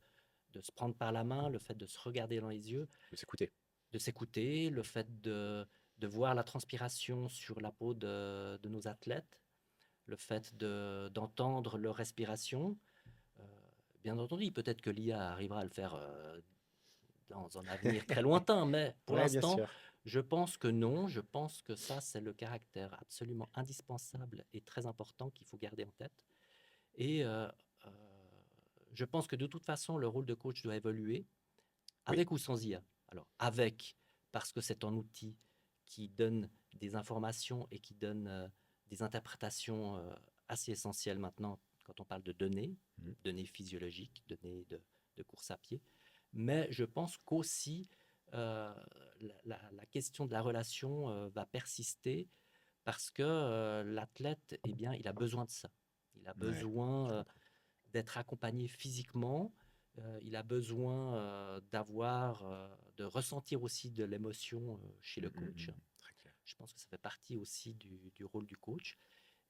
se prendre par la main, le fait de se regarder dans les yeux, De s'écouter. de s'écouter, le fait de voir la transpiration sur la peau de nos athlètes, le fait d'entendre leur respiration. Euh, Bien entendu, peut-être que l'IA arrivera à le faire dans un avenir très lointain, mais pour Ouais, bien l'instant, sûr. je pense que non. Je pense que ça, c'est le caractère absolument indispensable et très important qu'il faut garder en tête. Et euh, je pense que de toute façon, le rôle de coach doit évoluer, Oui. avec ou sans IA. Alors, avec, parce que c'est un outil qui donne des informations et qui donne des interprétations assez essentielles maintenant quand on parle de données, Mhm. données physiologiques, données de course à pied. Mais je pense qu'aussi euh, la question de la relation va persister parce que l'athlète, eh bien, il a besoin de ça. Il a Ouais, besoin je comprends. d'être accompagné physiquement. Il a besoin de ressentir aussi de l'émotion chez le coach. Très clair. Je pense que ça fait partie aussi du rôle du coach.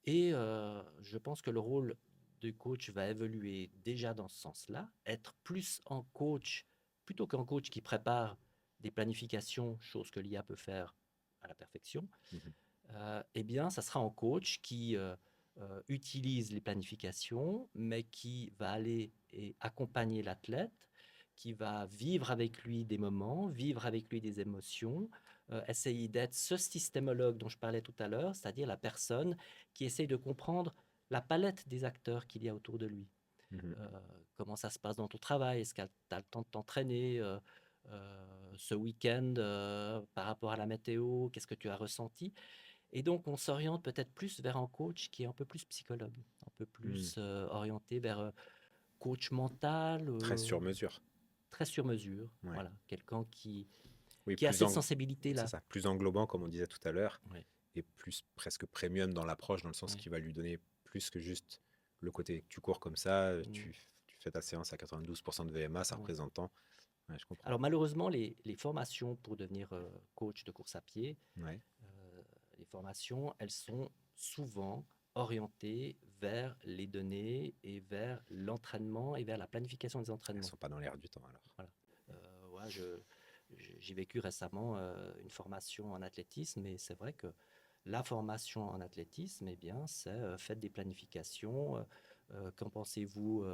Et je pense que le rôle du coach va évoluer déjà dans ce sens-là, être plus en coach, plutôt qu'un coach qui prépare des planifications, chose que l'IA peut faire à la perfection. Mhm. Eh bien, ça sera un coach qui utilise les planifications, mais qui va aller et accompagner l'athlète, qui va vivre avec lui des moments, vivre avec lui des émotions, essayer d'être ce systémologue dont je parlais tout à l'heure, c'est-à-dire la personne qui essaye de comprendre la palette des acteurs qu'il y a autour de lui. Mhm. Euh, Comment ça se passe dans ton travail? Est-ce que tu as le temps de t'entraîner ce week-end par rapport à la météo? Qu'est-ce que tu as ressenti? Et donc, on s'oriente peut-être plus vers un coach qui est un peu plus psychologue, un peu Mhm. plus orienté vers coach mental, Très sur mesure. très sur mesure. Ouais. Voilà, quelqu'un Oui, qui a cette sensibilité-là. c'est ça, plus englobant, comme on disait tout à l'heure, Oui, et plus presque premium dans l'approche, dans le sens oui. qui va lui donner plus que juste le côté tu cours comme ça, Mm, tu fais ta séance à 92% de VMA, ça oui. représente tant. Ouais, je comprends. Alors, malheureusement, les formations pour devenir coach de course à pied, Ouais. euh, les formations, elles sont souvent orientées vers les données et vers l'entraînement et vers la planification des Elles entraînements. sont pas dans l'air du temps alors. Voilà. Ouais, j'ai vécu récemment une formation en athlétisme et c'est vrai que la formation en athlétisme, eh bien, c'est faites des planifications. Qu'en pensez-vous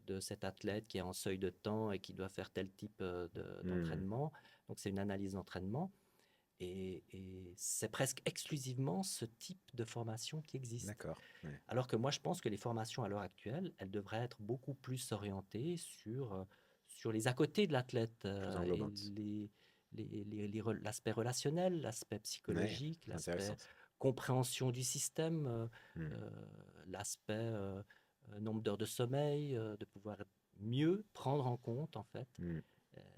de cet athlète qui est en seuil de temps et qui doit faire tel type Hmm. d'entraînement? Donc, c'est une analyse d'entraînement et c'est presque exclusivement ce type de formation qui existe. D'accord. Ouais. Alors que moi, je pense que les formations à l'heure actuelle, elles devraient être beaucoup plus orientées sur les à côté de l'athlète Plus et englobante. l'aspect relationnel, l'aspect Ouais, psychologique, l'aspect intéressant ça. compréhension du système, Hmm. euh, l'aspect nombre d'heures de sommeil, de pouvoir mieux prendre en compte en fait Hmm.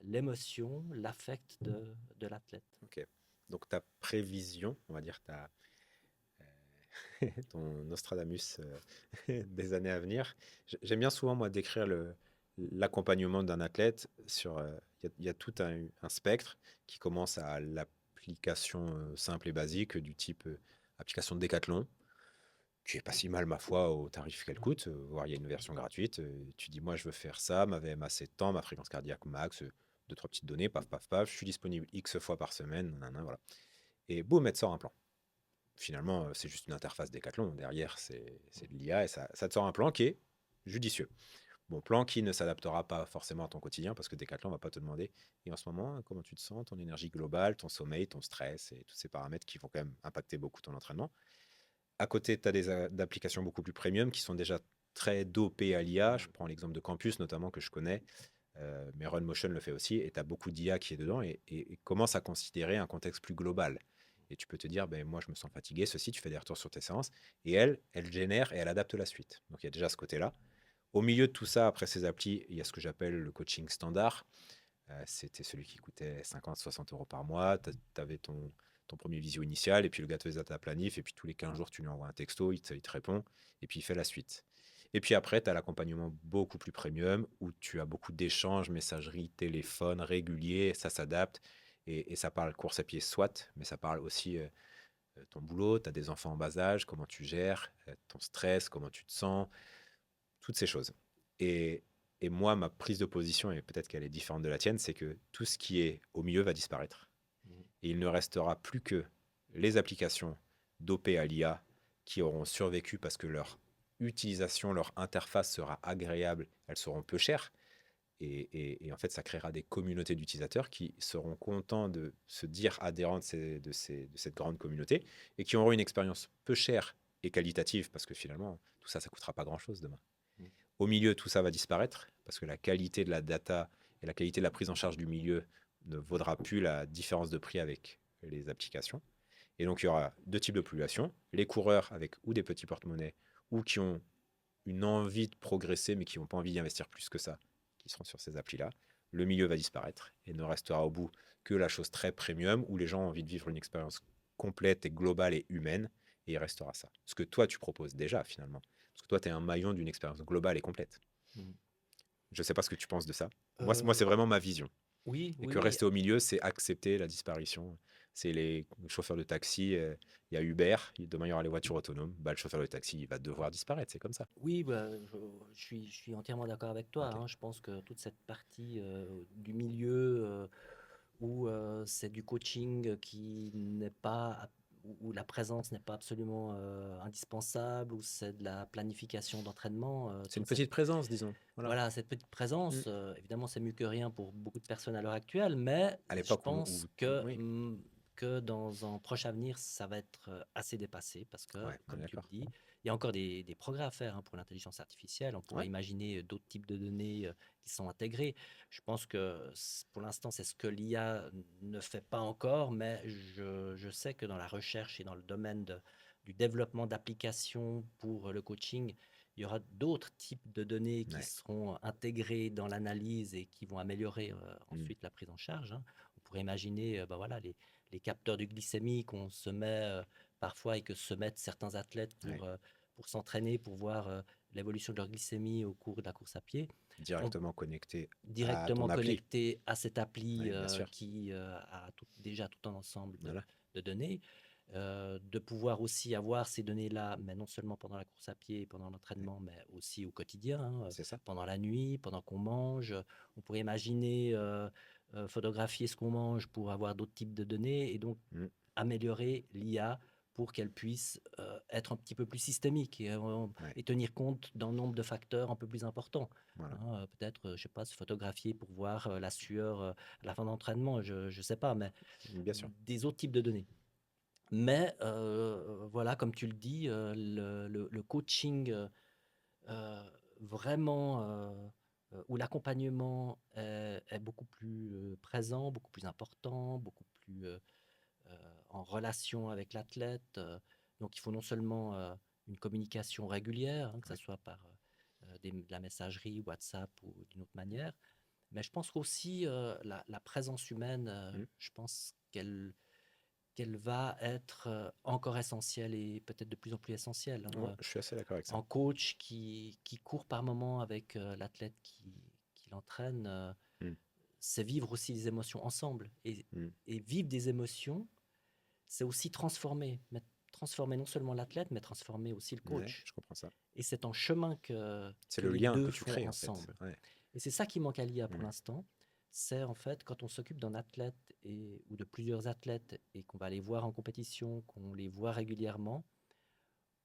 l'émotion, l'affect de l'athlète. Ok. Donc ta prévision, on va dire ton Nostradamus des années à venir. J'aime bien souvent, moi, décrire l'accompagnement d'un athlète sur. Il y a tout un spectre qui commence à l'application simple et basique du type application de Décathlon, qui est pas si mal, ma foi, au tarif qu'elle coûte. Voire il y a une version gratuite. Tu dis, moi, je veux faire ça, ma VMA c'est tant, ma fréquence cardiaque max, deux, trois petites données, paf, paf, paf, je suis disponible X fois par semaine, nanana, voilà. Et boum, elle te sort un plan. Finalement, c'est juste une interface Décathlon. Derrière, c'est de l'IA et ça te sort un plan qui est judicieux. Bon, plan qui ne s'adaptera pas forcément à ton quotidien parce que Decathlon ne va pas te demander et en ce moment, comment tu te sens, ton énergie globale, ton sommeil, ton stress et tous ces paramètres qui vont quand même impacter beaucoup ton entraînement. À côté, tu as des applications beaucoup plus premium qui sont déjà très dopées à l'IA. Je prends l'exemple de Campus notamment que je connais, mais Runmotion le fait aussi et tu as beaucoup d'IA qui est dedans et commence à considérer un contexte plus global. Et tu peux te dire, ben, moi je me sens fatigué, ceci, tu fais des retours sur tes séances, et elle génère et elle adapte la suite. Donc il y a déjà ce côté-là. Au milieu de tout ça, après ces applis, il y a ce que j'appelle le coaching standard. C'était celui qui coûtait 50-60 € par mois. Tu avais ton premier visio initial, et puis le gars te faisait ta planif, et puis tous les 15 jours, tu lui envoies un texto, il te répond, et puis il fait la suite. Et puis après, tu as l'accompagnement beaucoup plus premium, où tu as beaucoup d'échanges, messagerie, téléphone réguliers, ça s'adapte, et ça parle course à pied soit, mais ça parle aussi ton boulot, tu as des enfants en bas âge, comment tu gères, ton stress, comment tu te sens, toutes ces choses. Et, et moi, ma prise de position, et peut-être qu'elle est différente de la tienne, c'est que tout ce qui est au milieu va disparaître. Mhm. Et il ne restera plus que les applications dopées à l'IA qui auront survécu parce que leur utilisation, leur interface sera agréable, elles seront peu chères. Et en fait, ça créera des communautés d'utilisateurs qui seront contents de se dire adhérents de cette grande communauté, et qui auront une expérience peu chère et qualitative, parce que finalement, tout ça, ça ne coûtera pas grand-chose demain. Mhm. Au milieu, tout ça va disparaître, parce que la qualité de la data et la qualité de la prise en charge du milieu ne vaudra plus la différence de prix avec les applications. Et donc, il y aura deux types de population: les coureurs avec ou des petits porte-monnaies, ou qui ont une envie de progresser, mais qui n'ont pas envie d'investir plus que ça, qui seront sur ces applis-là. Le milieu va disparaître, et ne restera au bout que la chose très premium, où les gens ont envie de vivre une expérience complète et globale et humaine, et il restera ça. Ce que toi, tu proposes déjà, finalement. Parce que toi, tu es un maillon d'une expérience globale et complète. Mhm. Je ne sais pas ce que tu penses de ça. Moi, Euh, c'est vraiment ma vision. oui, Et oui, que oui. rester au milieu, c'est accepter la disparition. C'est les chauffeurs de taxi. Il y a Uber, demain il y aura les voitures autonomes. Bah, le chauffeur de taxi, il va devoir disparaître, c'est comme ça. Oui, bah, je suis entièrement d'accord avec toi, Ok. hein. Je pense que toute cette partie du milieu où c'est du coaching qui n'est pas, où la présence n'est pas absolument indispensable, où c'est de la planification d'entraînement, C'est une petite présence, disons. Voilà. voilà, cette petite Mm. présence, évidemment, c'est mieux que rien pour beaucoup de personnes à l'heure actuelle, mais À je l'époque pense que, oui, que dans un proche avenir, ça va être assez dépassé parce que, ouais, on est comme tu le d'accord. dis, il y a encore des progrès à faire hein, pour l'intelligence artificielle. On pourrait Ouais. imaginer d'autres types de données qui sont intégrées. Je pense que pour l'instant, c'est ce que l'IA ne fait pas encore, mais je sais que dans la recherche et dans le domaine du développement d'applications pour le coaching, il y aura d'autres types de données qui Ouais. seront intégrées dans l'analyse et qui vont améliorer Mm. ensuite la prise en charge, hein. On pourrait imaginer ben voilà, les capteurs de glycémie qu'on se met parfois et que se mettent certains athlètes Ouais. pour s'entraîner, pour voir l'évolution de leur glycémie au cours de la course à pied. On, Directement connecté à directement ton appli. connecté à cette appli Oui, bien sûr. qui a déjà tout un ensemble Voilà. de données, de pouvoir aussi avoir ces données-là, mais non seulement pendant la course à pied et pendant Ouais. l'entraînement, mais aussi au quotidien, hein, C'est ça. pendant la nuit, pendant qu'on mange. On pourrait imaginer photographier ce qu'on mange pour avoir d'autres types de données et donc Mm. améliorer l'IA pour qu'elle puisse être un petit peu plus systémique Ouais. et tenir compte d'un nombre de facteurs un peu plus important. Voilà. Hein, peut-être, je sais pas, se photographier pour voir la sueur à la fin d'entraînement, je ne sais pas, mais Bien sûr. des autres types de données. Mais voilà, comme tu le dis, le coaching vraiment où l'accompagnement est beaucoup plus présent, beaucoup plus important, beaucoup plus en relation avec l'athlète. Donc il faut non seulement une communication régulière, hein, que ce Ouais. soit par de la messagerie, WhatsApp ou d'une autre manière, mais je pense qu'aussi la présence humaine, Mm. je pense qu'elle va être encore essentielle et peut-être de plus en plus essentielle, hein. Ouais, je suis assez d'accord avec ça. Un coach qui court par moment avec l'athlète qui l'entraîne, Mm. c'est vivre aussi des émotions ensemble. Mm. Et vivre des émotions, c'est aussi transformer. Transformer non seulement l'athlète, mais transformer aussi le Ouais, coach. je comprends ça. Et c'est en chemin C'est que le les lien deux que tu font crées, en fait. ensemble. Ouais. Et c'est ça qui manque à l'IA pour Mm. l'instant. C'est en fait quand on s'occupe d'un athlète ou de plusieurs athlètes et qu'on va les voir en compétition, qu'on les voit régulièrement,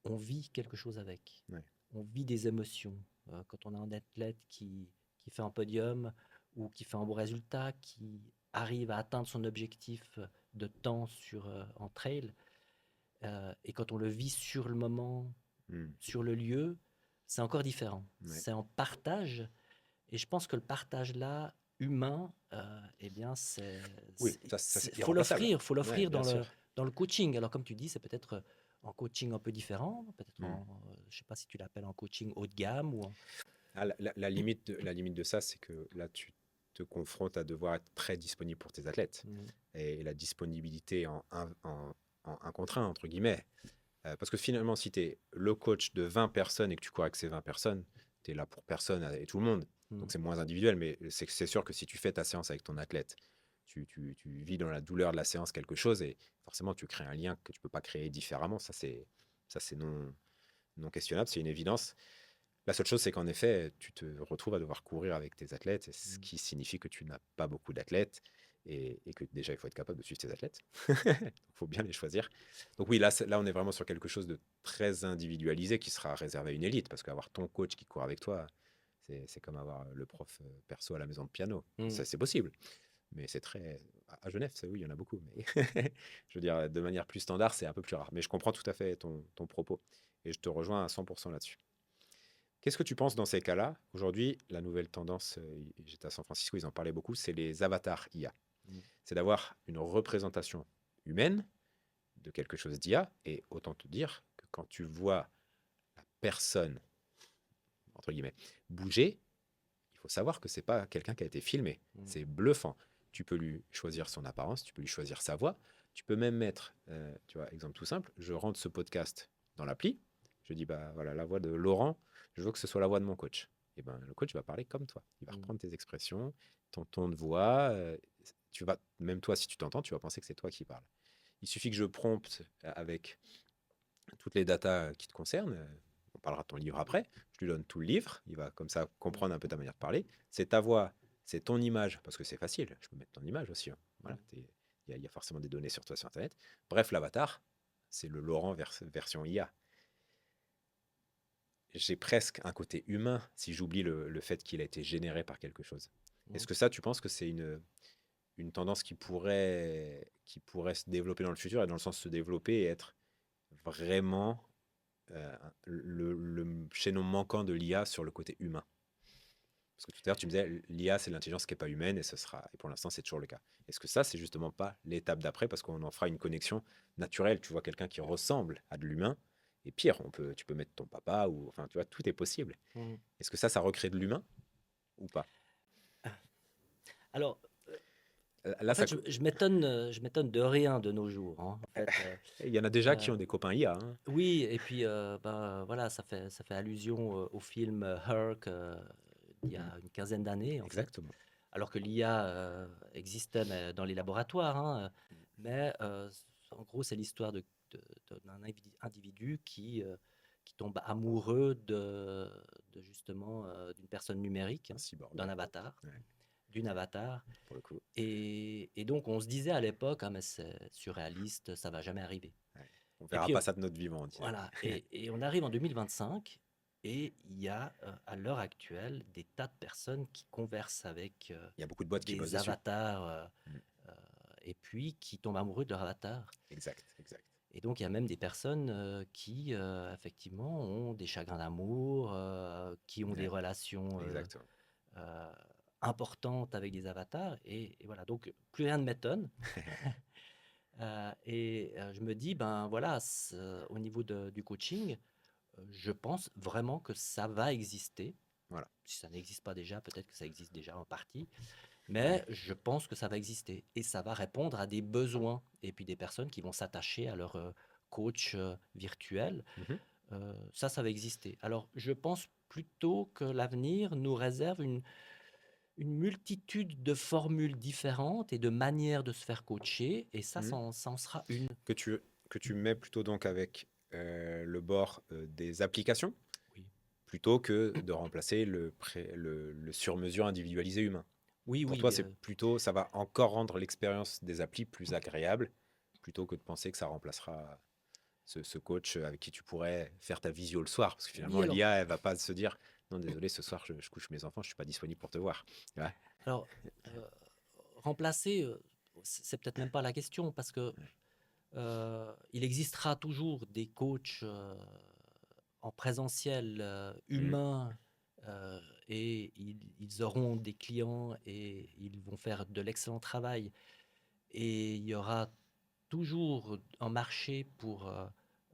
on vit quelque chose avec. Ouais. On vit des émotions. Quand on a un athlète qui fait un podium ou qui fait un bon résultat, qui arrive à atteindre son objectif de temps en trail, et quand on le vit sur le moment, Mm. sur le lieu, c'est encore différent. Ouais. C'est en partage. Et je pense que le partage là, humain, eh bien, Oui, ça c'est irremplaçable. faut Ouais, l'offrir bien sûr. dans le coaching. Alors, comme tu dis, c'est peut-être un coaching un peu différent, peut-être Mm. je sais pas si tu l'appelles un coaching haut de gamme ou. La limite de ça, c'est que là, tu te confrontes à devoir être très disponible pour tes athlètes. Mmh. Et la disponibilité en un contre un, entre guillemets. Parce que finalement, si tu es le coach de 20 personnes et que tu cours avec ces 20 personnes, tu es là pour personne et tout le monde. Mmh. Donc c'est moins individuel, mais c'est sûr que si tu fais ta séance avec ton athlète, tu vis dans la douleur de la séance quelque chose et forcément tu crées un lien que tu peux pas créer différemment. Ça c'est non questionnable, c'est une évidence. La seule chose, c'est qu'en effet, tu te retrouves à devoir courir avec tes athlètes, ce Mmh. qui signifie que tu n'as pas beaucoup d'athlètes et que déjà, il faut être capable de suivre tes athlètes. Il faut bien les choisir. Donc oui, là, on est vraiment sur quelque chose de très individualisé qui sera réservé à une élite, parce qu'avoir ton coach qui court avec toi, c'est comme avoir le prof perso à la maison de piano. Mmh. C'est possible, mais c'est très... À Genève, ça, oui, il y en a beaucoup, mais je veux dire, de manière plus standard, c'est un peu plus rare. Mais je comprends tout à fait ton propos et je te rejoins à 100% là-dessus. Qu'est-ce que tu penses dans ces cas-là? Aujourd'hui, la nouvelle tendance, j'étais à San Francisco, ils en parlaient beaucoup, c'est les avatars IA. Mmh. C'est d'avoir une représentation humaine de quelque chose d'IA. Et autant te dire que quand tu vois la personne, entre guillemets, bouger, il faut savoir que c'est pas quelqu'un qui a été filmé. Mmh. C'est bluffant. Tu peux lui choisir son apparence, tu peux lui choisir sa voix. Tu peux même mettre, tu vois, exemple tout simple, je rentre ce podcast dans l'appli. Je dis, bah voilà, la voix de Laurent, je veux que ce soit la voix de mon coach. Et ben, le coach va parler comme toi. Il va Mmh. reprendre tes expressions, ton ton de voix. Tu vas, même toi, si tu t'entends, tu vas penser que c'est toi qui parles. Il suffit que je prompte avec toutes les datas qui te concernent. On parlera de ton livre après. Je lui donne tout le livre. Il va comme ça Mmh. comprendre un peu ta manière de parler. C'est ta voix, c'est ton image, parce que c'est facile. Je peux mettre ton image aussi, hein. Voilà, Mmh. il y a forcément des données sur toi sur Internet. Bref, l'avatar, c'est le Laurent version IA. J'ai presque un côté humain si j'oublie le fait qu'il a été généré par quelque chose. Mmh. Est-ce que ça, tu penses que c'est une tendance qui pourrait se développer dans le futur et dans le sens se développer et être vraiment le chaînon manquant de l'IA sur le côté humain? Parce que tout à l'heure, tu me disais, l'IA, c'est l'intelligence qui n'est pas humaine et pour l'instant, c'est toujours le cas. Est-ce que ça, c'est justement pas l'étape d'après parce qu'on en fera une connexion naturelle? Tu vois quelqu'un qui ressemble à de l'humain et pire, tu peux mettre ton papa ou, enfin, tu vois, tout est possible. Mmh. Est-ce que ça recrée de l'humain ou pas? Alors, Là, en fait, je m'étonne de rien de nos jours, hein. En fait, il y en a déjà qui heu, ont des copains IA, hein. oui et puis, ben, voilà, ça fait allusion, au film, Her d'il y Mm, a une quinzaine d'années, en fait. exactement. Alors que l'IA, existait, mais dans les laboratoires, hein, mais, en gros, c'est l'histoire d'un individu qui tombe amoureux de justement, d'une personne numérique, Un hein, cyborg, d'un avatar ouais, d'une avatar pour le coup. et donc on se disait à l'époque: «Ah mais c'est surréaliste, ça va jamais arriver» Ouais. On et verra puis, pas ça de notre vivant, on disait. voilà et on arrive en 2025 et il y a, à l'heure actuelle, des tas de personnes qui conversent avec, Il y a beaucoup de bots qui bossent des dessus. avatars, Mm, heu et puis qui tombent amoureux de leur avatar exact, exact. et donc il y a même des personnes, qui, effectivement ont des chagrins d'amour, qui ont des Ouais, relations, exactement. heu, importantes avec des avatars et voilà donc plus rien ne m'étonne. Je me dis: «Ben, voilà, au niveau du coaching, je pense vraiment que ça va exister». Voilà. Si ça n'existe pas déjà, peut-être que ça existe déjà en partie, Ouais. mais je pense que ça va exister et ça va répondre à des besoins et puis des personnes qui vont s'attacher à leur, coach, virtuel. Mhm. Ça va exister. Alors je pense plutôt que l'avenir nous réserve une multitude de formules différentes et de manières de se faire coacher et ça, Mhm. ça en sera une. Que tu mets plutôt donc avec le bord des applications Oui. plutôt que de remplacer le sur-mesure individualisé humain. Oui, Pour oui, toi, c'est plutôt, ça va encore rendre l'expérience des applis plus agréable plutôt que de penser que ça remplacera ce coach avec qui tu pourrais faire ta visio le soir. Parce que oui, finalement, l'IA, elle va pas se dire non, désolé, ce soir, je couche mes enfants, je suis pas disponible pour te voir. Ouais. alors, heu, remplacer, c'est peut-être même pas la question parce que, il existera toujours des coachs, en présentiel, Mhm. humains, heu et ils auront des clients et ils vont faire de l'excellent travail et il y aura toujours un marché pour,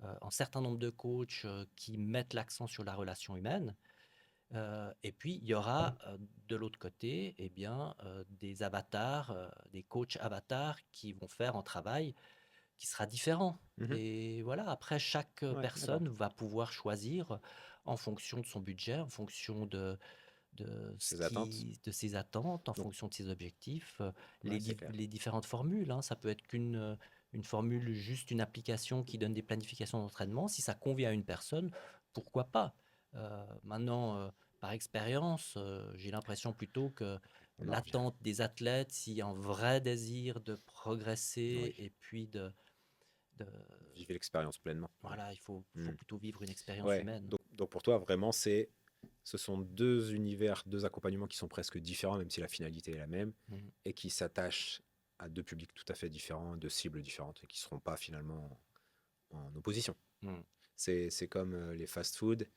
un certain nombre de coachs, qui mettent l'accent sur la relation humaine. Et puis, il y aura de l'autre côté, eh bien, des avatars, des coachs avatars qui vont faire un travail qui sera différent. Mhm. Et voilà, après, chaque Ouais, d'accord. personne va pouvoir choisir en fonction de son budget, en fonction Ces attentes. de ses attentes, en Donc, fonction de ses objectifs, ouais, c'est clair. les différentes formules, hein. Ça peut être une formule, juste une application qui donne des planifications d'entraînement. Si ça convient à une personne, pourquoi pas? Maintenant, par expérience, j'ai l'impression plutôt que On en revient. l'attente des athlètes, s'il y a un vrai désir de progresser Oui, et puis de vivez l'expérience pleinement. Ouais. voilà, faut Mm. plutôt vivre une expérience Ouais. humaine. Donc pour toi, vraiment, ce sont deux univers, deux accompagnements qui sont presque différents, même si la finalité est la même, Mhm. et qui s'attachent à deux publics tout à fait différents, deux cibles différentes, et qui ne seront pas finalement en opposition. Mhm. C'est comme les fast-food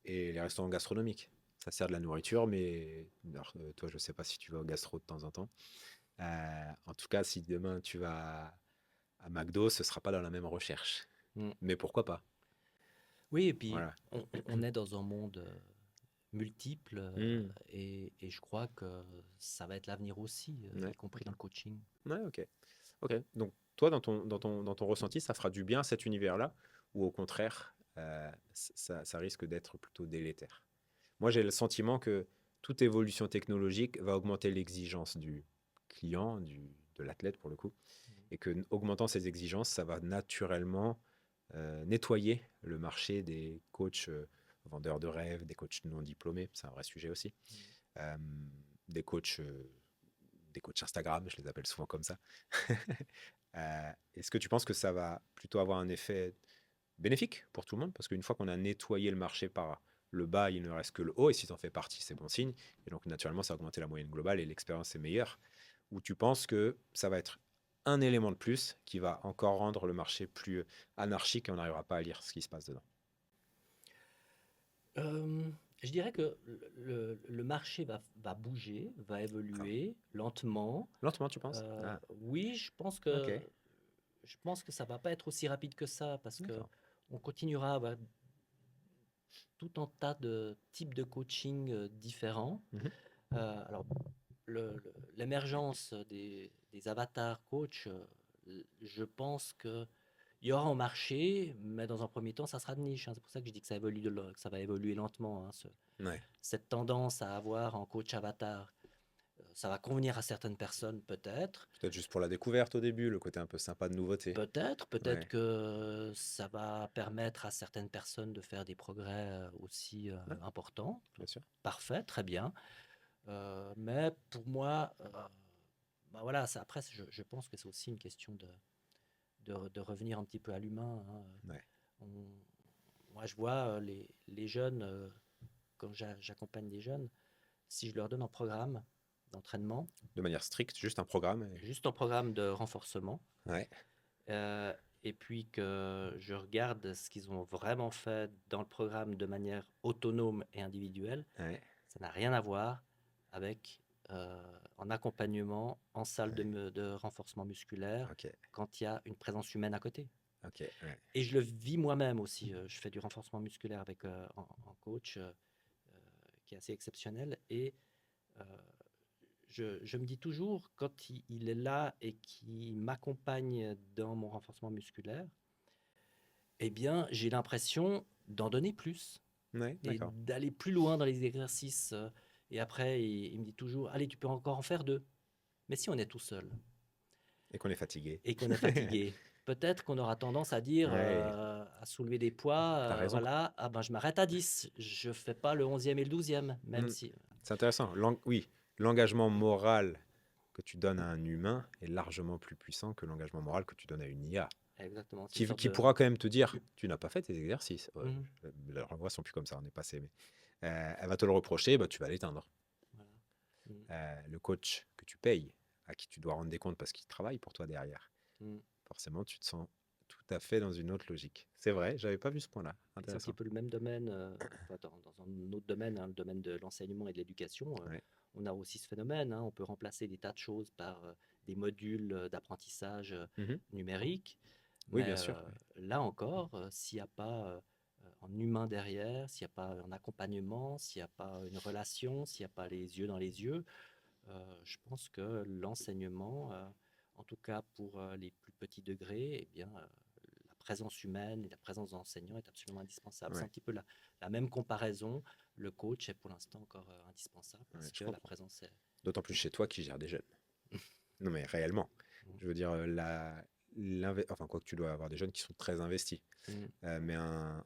et les restaurants gastronomiques. Ça sert de la nourriture, mais alors, toi, je ne sais pas si tu vas au gastro de temps en temps. En tout cas, si demain tu vas à McDo, ce ne sera pas dans la même recherche. Mhm. Mais pourquoi pas? Oui, et puis Voilà. on est dans un monde multiple Hmm. et je crois que ça va être l'avenir aussi, y Ouais, compris ok. dans le coaching. Ouais, ok. Ok. Donc, toi, dans ton ressenti, ça fera du bien cet univers-là, ou au contraire, ça risque d'être plutôt délétère? Moi, j'ai le sentiment que toute évolution technologique va augmenter l'exigence du client, de l'athlète pour le coup, et que augmentant ces exigences, ça va naturellement nettoyer le marché des coachs vendeurs de rêves, des coachs non diplômés, c'est un vrai sujet aussi, Mhm. euh, des coachs, des coachs Instagram, je les appelle souvent comme ça. Est-ce que tu penses que ça va plutôt avoir un effet bénéfique pour tout le monde? Parce qu'une fois qu'on a nettoyé le marché par le bas, il ne reste que le haut, et si tu en fais partie, c'est bon signe. Et donc, naturellement, ça va augmenter la moyenne globale et l'expérience est meilleure. Ou tu penses que ça va être un élément de plus qui va encore rendre le marché plus anarchique et on n'arrivera pas à lire ce qui se passe dedans? Euh, je dirais que le marché va bouger, va D'accord. évoluer lentement. Lentement, tu penses? Ah, Oui, ok. je pense que ça va pas être aussi rapide que ça parce que D'accord. on continuera à avoir tout un tas de types de coaching différents. Mhm. Alors, l'émergence des avatars coach, je pense que il y aura un marché, mais dans un premier temps, ça sera de niche, hein. C'est pour ça que je dis que que ça va évoluer lentement, hein, Ouais. cette tendance à avoir un coach avatar. Ça va convenir à certaines personnes, peut-être. Peut-être juste pour la découverte au début, le côté un peu sympa de nouveauté. Peut-être Ouais, que ça va permettre à certaines personnes de faire des progrès aussi ouais, importants. bien sûr. Parfait, très bien. Mais pour moi, bah voilà, après, je pense que c'est aussi une question de revenir un petit peu à l'humain, hein. Ouais. On- Moi, je vois les jeunes, quand j'accompagne des jeunes, si je leur donne un programme d'entraînement, De manière stricte, juste un programme. juste un programme de renforcement, Ouais, euh, et puis que je regarde ce qu'ils ont vraiment fait dans le programme de manière autonome et individuelle, ouais, ça n'a rien à voir avec en accompagnement en salle ouais. de renforcement musculaire Ok, quand il y a une présence humaine à côté. ok, ouais. Et je le vis moi-même aussi. Je fais du renforcement musculaire avec un coach qui est assez exceptionnel. Et euh, je me dis toujours, quand il est là et qui m'accompagne dans mon renforcement musculaire, eh bien, j'ai l'impression d'en donner plus Ouais, et d'accord. d'aller plus loin dans les exercices. Et après, il me dit toujours, allez, tu peux encore en faire deux. Mais si on est tout seul Et qu'on est fatigué. et qu'on est fatigué, peut-être qu'on aura tendance à dire, Ouais, à soulever des poids, t'as raison. voilà, ah ben je m'arrête à 10, je fais pas le 11e et le 12e, même Hmm, si. c'est intéressant. Oui, l'engagement moral que tu donnes à un humain est largement plus puissant que l'engagement moral que tu donnes à une IA, Exactement, c'est une qui, sorte qui de. pourra quand même te dire, tu n'as pas fait tes exercices. Ouais, Mhm, les renvois sont plus comme ça, on est passé. Mais elle va te le reprocher, bah, tu vas l'éteindre. voilà. Mhm, Le coach que tu payes, à qui tu dois rendre des comptes parce qu'il travaille pour toi derrière, mhm. forcément, tu te sens tout à fait dans une autre logique. C'est vrai, j'avais pas vu ce point-là. Et c'est un petit Intéressant. peu le même domaine, enfin, dans un autre domaine, hein, le domaine de l'enseignement et de l'éducation. Ouais. On a aussi ce phénomène, hein, on peut remplacer des tas de choses par des modules d'apprentissage Mhm. numérique. Oui, Mais bien sûr. Oui. là encore, s'il n'y a pas en humain derrière, s'il n'y a pas un accompagnement, s'il n'y a pas une relation, s'il n'y a pas les yeux dans les yeux, je pense que l'enseignement, en tout cas pour les plus petits degrés, eh bien, la présence humaine et la présence d'enseignants est absolument indispensable. C'est un Ouais, petit peu la même comparaison. Le coach est pour l'instant encore indispensable ouais, parce je que la comprends. présence est... D'autant plus chez toi qui gère des jeunes. Non, mais réellement. Mm, Je veux dire, enfin, quoi que tu dois avoir des jeunes qui sont très investis. mm, Mais un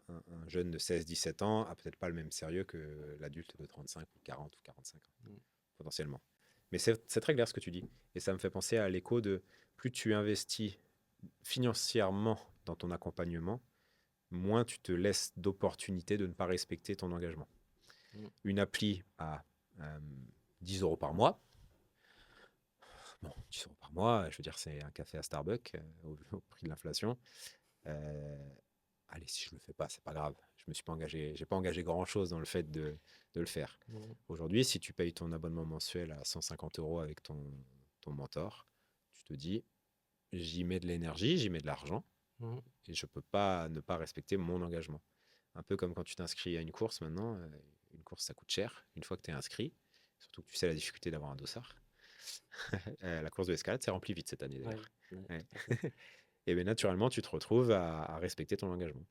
jeune de 16-17 ans a peut-être pas le même sérieux que l'adulte de 35 ou 40 ou 45 ans, mm, potentiellement. Mais c'est très clair ce que tu dis. Et ça me fait penser à l'écho de plus tu investis financièrement dans ton accompagnement, moins tu te laisses d'opportunités de ne pas respecter ton engagement. mm. Une appli à 10 euros par mois, bon, 10 euros par mois, je veux dire, c'est un café à Starbucks au prix de l'inflation. Euh, Allez, si je le fais pas, c'est pas grave. Je me suis pas engagé, j'ai pas engagé grand-chose dans le fait de le faire. Mm, Aujourd'hui, si tu payes ton abonnement mensuel à 150 euros avec ton mentor, tu te dis, j'y mets de l'énergie, j'y mets de l'argent, mm. et je peux pas ne pas respecter mon engagement. Un peu comme quand tu t'inscris à une course maintenant, une course ça coûte cher une fois que tu es inscrit, surtout que tu sais la difficulté d'avoir un dossard. La course de l'escalade s'est remplie vite cette année Oui, d'ailleurs. oui, Ouais. tout à fait. Et bien naturellement, tu te retrouves à respecter ton engagement.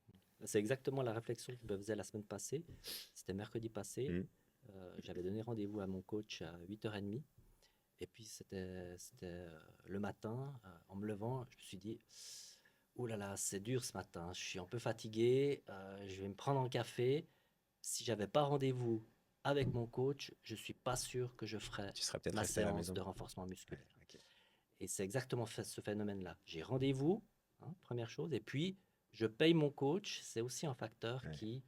C'est exactement la réflexion que je me faisais la semaine passée. C'était mercredi passé. Mm. J'avais donné rendez-vous à mon coach à 8h30. Et puis c'était le matin, en me levant, je me suis dit, oh là là, c'est dur ce matin, je suis un peu fatigué, je vais me prendre un café. Si j'avais pas rendez-vous avec mon coach, je suis pas sûr que je ferais Tu serais peut-être ma resté à la séance maison. de renforcement Ouais, musculaire. ok. Et c'est exactement ce phénomène-là. J'ai rendez-vous, hein, première chose, et puis je paye mon coach. C'est aussi un facteur Ouais.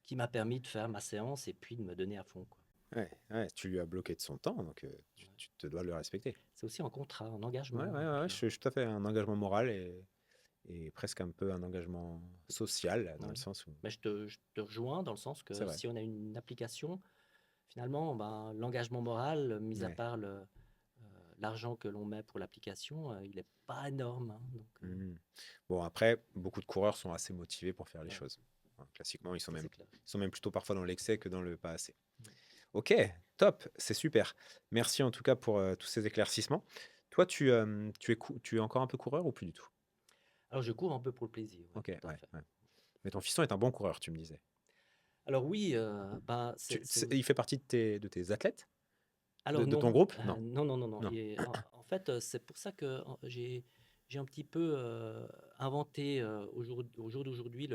qui m'a permis de faire ma séance et puis de me donner à fond, quoi. Ouais, ouais, tu lui as bloqué de son temps, donc tu, Ouais. tu te dois le respecter. C'est aussi un contrat, un Ouais, ouais, engagement. Et ouais, ouais, puis, je suis tout à fait un engagement moral et presque un peu un engagement social, dans le ouais. sens où... Mais je te rejoins dans le sens C'est que vrai. si on a une application, finalement, ben, l'engagement moral, mis à Ouais. part l'argent que l'on met pour l'application, il n'est pas énorme, hein. Donc, Mhm. Bon, après, beaucoup de coureurs sont assez motivés pour faire les ouais, choses. Hein, classiquement, ça c'est clair. ils sont même plutôt parfois dans l'excès que dans le pas assez. Mm. Ok, top, c'est super. Merci en tout cas pour tous ces éclaircissements. Toi, tu es encore un peu coureur ou plus du tout? Alors, je cours un peu pour le plaisir, oui, Ok, ouais, tout à fait. ouais. Mais ton fiston est un bon coureur, tu me disais. Alors oui, ben, Il fait partie de tes athlètes? alors De ton non, groupe? Non. non, non, non, non. Non. Et en fait, c'est pour ça que j'ai un petit peu inventé au jour d'aujourd'hui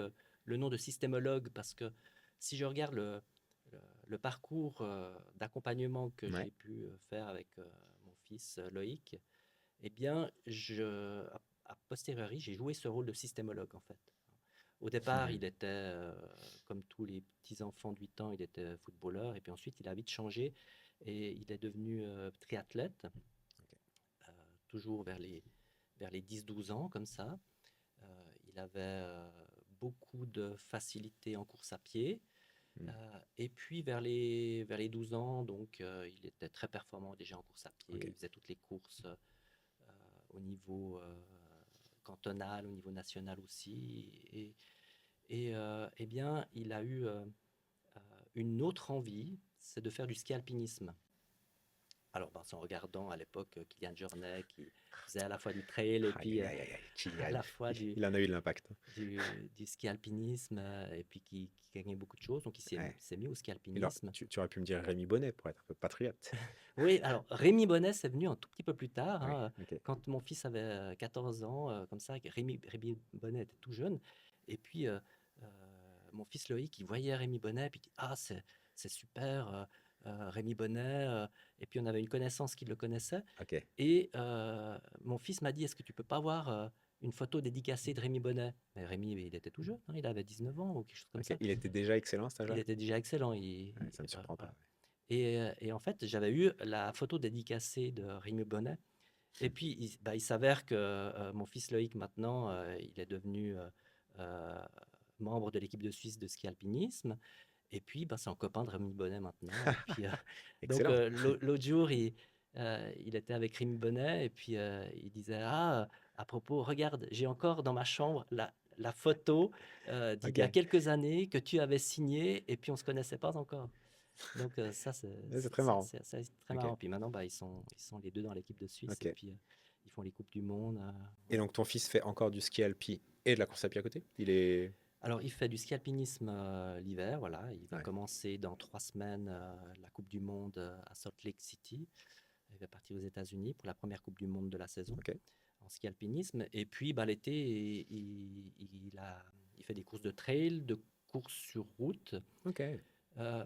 le nom de systémologue, parce que si je regarde le, le parcours d'accompagnement que Ouais. j'ai pu faire avec mon fils Loïc, eh bien, a posteriori, j'ai joué ce rôle de systémologue, en fait. Au départ, il était, comme tous les petits enfants de 8 ans, il était footballeur, et puis ensuite, il a vite changé et il est devenu triathlète, Ok. toujours vers les 10-12 ans, comme ça. Il avait beaucoup de facilité en course à pied. Hmm. Et puis vers les 12 ans, donc il était très performant déjà en course à pied. Ok. Il faisait toutes les courses au niveau cantonal, au niveau national aussi. Eh bien, il a eu une autre envie, c'est de faire du ski alpinisme. Alors, ben, c'est en regardant à l'époque Kylian Jornet qui faisait à la fois du trail et Aïe, puis aïe, aïe, aïe, aïe. à Kylian. la fois Il en a eu de l'impact. du ski alpinisme et puis qui gagnait beaucoup de choses. Donc, Ouais. s'est mis au ski Et alors, alpinisme. tu aurais pu me dire Rémi Bonnet pour être un peu patriote. Oui, alors Rémi Bonnet, c'est venu un tout petit peu plus tard, Oui, hein, ok. quand mon fils avait 14 ans, comme ça. Rémi Bonnet était tout jeune. Et puis, euh, mon fils Loïc, il voyait Rémi Bonnet, puis il dit, ah, c'est super, Rémi Bonnet. Et puis, on avait une connaissance qui le connaissait. Ok. Et mon fils m'a dit, est-ce que tu peux pas voir une photo dédicacée de Rémi Bonnet? Mais Rémi, il était tout jeune, hein, il avait 19 ans ou quelque chose comme Ok. ça. Il était déjà excellent à cet Il âge-là? était déjà excellent. Ouais, ça ne me surprend Voilà. pas. Et en fait, j'avais eu la photo dédicacée de Rémi Bonnet. Et puis, il s'avère que mon fils Loïc, maintenant, il est devenu euh, membre de l'équipe de Suisse de ski alpinisme. Et puis, c'est un copain de Rémi Bonnet maintenant. Et puis, donc, Excellent. l'autre jour, il était avec Rémi Bonnet et puis il disait, ah, à propos, regarde, j'ai encore dans ma chambre la photo d'il y a Ok. quelques années que tu avais signé et puis on ne se connaissait pas encore. Donc ça, Ouais, c'est très marrant. c'est très Ok. marrant. Puis maintenant, bah, ils sont les deux dans l'équipe de Suisse et Ok. puis ils font les Coupes du Monde. Et Ouais. donc ton fils fait encore du ski alpi et de la course à pied à côté? Il est. Alors, il fait du ski alpinisme l'hiver, voilà. Il va Ouais. commencer dans 3 semaines la Coupe du Monde à Salt Lake City. Il va partir aux États-Unis pour la première Coupe du Monde de la saison Ok. en ski alpinisme. Et puis, bah, l'été, il fait des courses de trail, de courses sur route. Ok.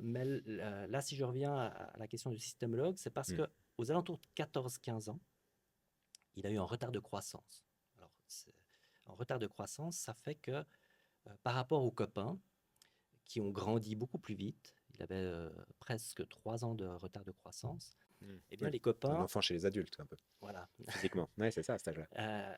Mais là, si je reviens à la question du systémologue, c'est parce Hmm. que aux alentours de 14-15 ans, il a eu un retard de croissance. Alors, un retard de croissance, ça fait que par rapport aux copains qui ont grandi beaucoup plus vite, il avait presque 3 ans de retard de croissance, Hmm. eh bien Oui. les T'es un copains, enfant chez les adultes, un peu, voilà, physiquement. Ouais, c'est ça, à cet âge-là. euh,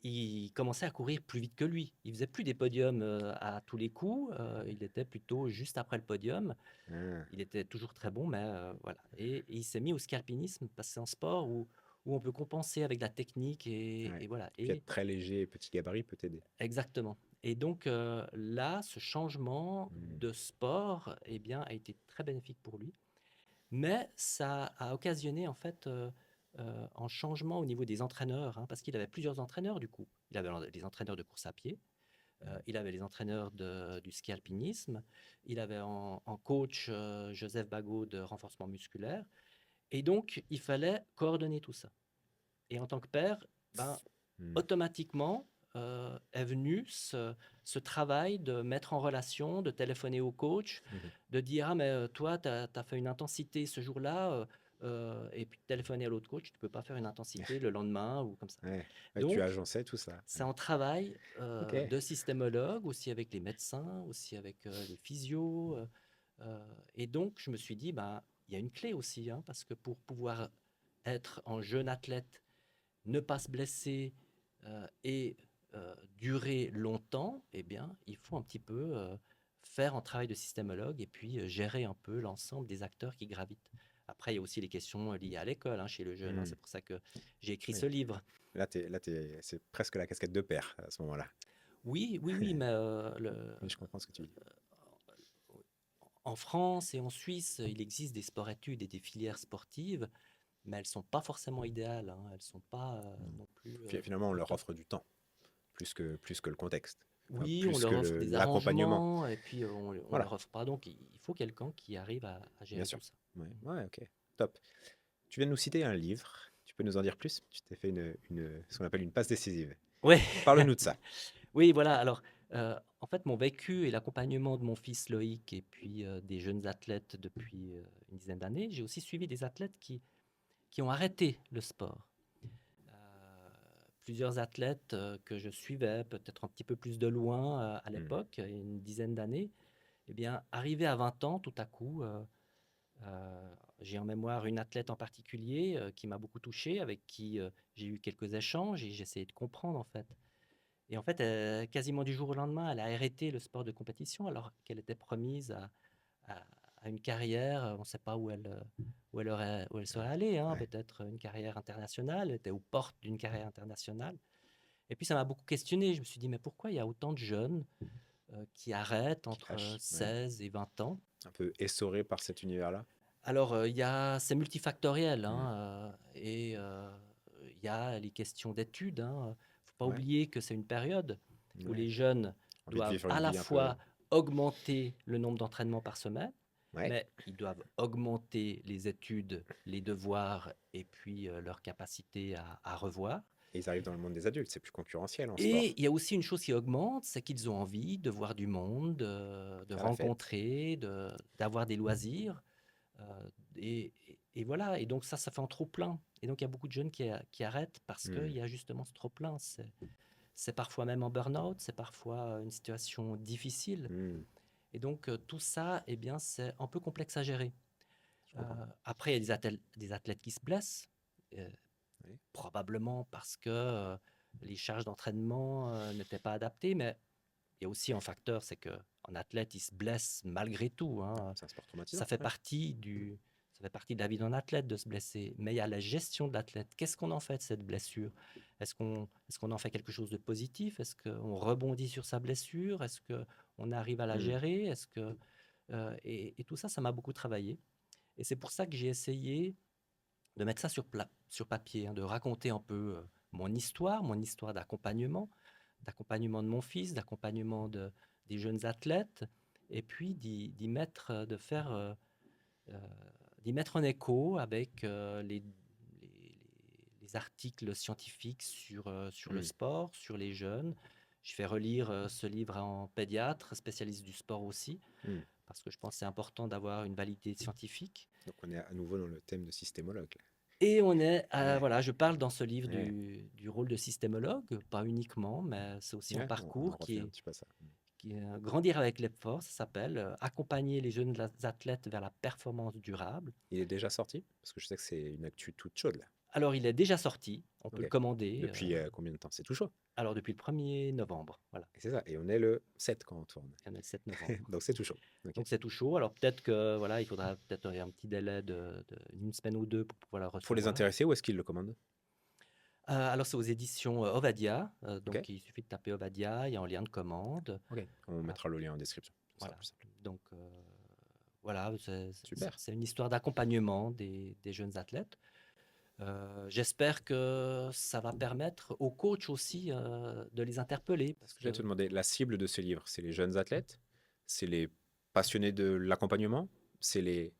ils commençaient à courir plus vite que lui. Il faisait plus des podiums à tous les coups, il était plutôt juste après le podium. Ah. Il était toujours très bon, mais voilà. Et il s'est mis au ski alpinisme parce que c'est un sport où on peut compenser avec la technique Ouais. et voilà. Puis Et être très léger et petit gabarit peut t'aider. exactement. Et donc là, ce changement Hmm. de sport, eh bien, a été très bénéfique pour lui. Mais ça a occasionné en fait un changement au niveau des entraîneurs, hein, parce qu'il avait plusieurs entraîneurs du coup. Il avait les entraîneurs de course à pied, il avait les entraîneurs du ski alpinisme, il avait en coach Joseph Bagot de renforcement musculaire. Et donc, il fallait coordonner tout ça. Et en tant que père, ben, Hmm. automatiquement est venu ce travail de mettre en relation, de téléphoner au coach, Mhm. de dire ah mais toi tu as fait une intensité ce jour-là et puis de téléphoner à l'autre coach, tu ne peux pas faire une intensité le lendemain ou comme ça. Ouais. Ouais, tu Donc agençais tout ça. c'est un travail Ok. de systémologue, aussi avec les médecins, aussi avec les physios. Et donc je me suis dit bah il y a une clé aussi hein, parce que pour pouvoir être un jeune athlète, ne pas se blesser et durer longtemps, eh bien, il faut un petit peu faire un travail de systémologue et puis gérer un peu l'ensemble des acteurs qui gravitent. Après, il y a aussi les questions liées à l'école hein, chez le jeune. Hein, Hmm. c'est pour ça que j'ai écrit Oui. ce livre. C'est presque la casquette de père à ce moment-là. Oui, oui, oui, mais Mais je comprends ce que tu dis. en France et en Suisse, il existe des sports-études et des filières sportives, mais elles ne sont pas forcément idéales. Hein, elles ne sont pas Hmm. non plus Finalement, on au leur top. offre du temps, plus que le contexte. Enfin, Oui, on plus leur que offre des l'accompagnement. arrangements et puis on Voilà, leur offre pas. Donc, il faut quelqu'un qui arrive à bien gérer tout sûr. ça. Ouais, ouais, ok. Top. Tu viens de nous citer un livre. Tu peux nous en dire plus? Tu t'es fait ce qu'on appelle une passe décisive. Oui, Parle-nous de ça. oui, voilà. Alors, en fait, mon vécu et l'accompagnement de mon fils Loïc et puis des jeunes athlètes depuis une dizaine d'années, j'ai aussi suivi des athlètes qui ont arrêté le sport. Plusieurs athlètes que je suivais, peut-être un petit peu plus de loin à Hmm. l'époque, il y a une dizaine d'années, eh bien, arrivés à 20 ans, tout à coup, j'ai en mémoire une athlète en particulier qui m'a beaucoup touché, avec qui j'ai eu quelques échanges et j'ai essayé de comprendre en fait. Et en fait, quasiment du jour au lendemain, elle a arrêté le sport de compétition alors qu'elle était promise à- à une carrière. On ne sait pas où elle serait Ouais, allée, hein, ouais, peut-être une carrière internationale, elle était aux portes d'une carrière internationale. Et puis ça m'a beaucoup questionné. Je me suis dit, mais pourquoi il y a autant de jeunes qui arrêtent qui entre lâche. Ouais. 16 et 20 ans? Un peu essoré par cet univers-là. Alors, c'est multifactoriel, Hmm. hein, et il y a les questions d'études, hein. Faut pas Ouais, oublier que c'est une période où ouais. les jeunes Envie de doivent vivre à une la vie un peu. fois augmenter le nombre d'entraînements par semaine, Ouais. mais ils doivent augmenter les études, les devoirs et puis leur capacité à revoir. Et ils arrivent dans le monde des adultes, c'est plus concurrentiel en Et sport. il y a aussi une chose qui augmente, c'est qu'ils ont envie de voir du monde, de Faire la fête. rencontrer, d'avoir des loisirs. Et voilà, et donc ça fait un trop-plein. Et donc il y a beaucoup de jeunes qui arrêtent parce qu'il Hmm. y a justement ce trop-plein. C'est parfois même en burn-out, c'est parfois une situation difficile. Hmm. Et donc tout ça, eh bien, c'est un peu complexe à gérer. Je comprends. Après, il y a des athlètes qui se blessent, euh, Oui. probablement parce que les charges d'entraînement n'étaient pas adaptées, mais il y a aussi un facteur, c'est qu'un athlète, il se blesse malgré tout, hein. C'est un sport Ça traumatisant. fait Ouais. partie ça fait partie de la vie d'un athlète de se blesser, mais il y a la gestion de l'athlète. Qu'est-ce qu'on en fait de cette blessure? Est-ce qu'on en fait quelque chose de positif? Est-ce qu'on rebondit sur sa blessure? Est-ce qu'on arrive à la Hmm. gérer? Et tout ça, ça m'a beaucoup travaillé. Et c'est pour ça que j'ai essayé de mettre ça sur papier, hein, de raconter un peu mon histoire d'accompagnement de mon fils, des jeunes athlètes, et puis d'y mettre, euh, d'y mettre un écho avec les articles scientifiques sur le Hmm. sport, sur les jeunes. Je fais relire ce livre en pédiatre, spécialiste du sport aussi, Hmm. parce que je pense que c'est important d'avoir une validité scientifique. Donc on est à nouveau dans le thème de systémologue. Et on est, Ouais. voilà, je parle dans ce livre Ouais. du rôle de systémologue, pas uniquement, mais c'est aussi un Ouais, on en parcours revient un petit peu à ça. qui est Grandir avec les forces, ça s'appelle Accompagner les jeunes athlètes vers la performance durable. Il est déjà sorti? Parce que je sais que c'est une actu toute chaude là. Alors, il est déjà sorti, on peut Ok. le commander, Depuis combien de temps? C'est tout chaud. alors depuis le 1er novembre, voilà, Et c'est ça. Et on est le 7 quand on tourne. il y en a le 7 novembre. Donc c'est tout chaud. Ok. Donc c'est tout chaud, alors peut-être que voilà, il faudra peut-être un petit délai d'une semaine ou deux pour pouvoir la Pour les recevoir. intéressés, où est-ce qu'ils le commandent? Alors c'est aux éditions Ovadia, Ok. donc il suffit de taper Ovadia, il y a un lien de commande. Ok. On mettra le lien en description. Ce sera Voilà. plus simple. Donc voilà, Super. c'est une histoire d'accompagnement des jeunes athlètes. J'espère que ça va permettre aux coachs aussi de les interpeller. Parce Je vais que, te demander, la cible de ce livre, c'est les jeunes athlètes, c'est les passionnés de l'accompagnement, c'est les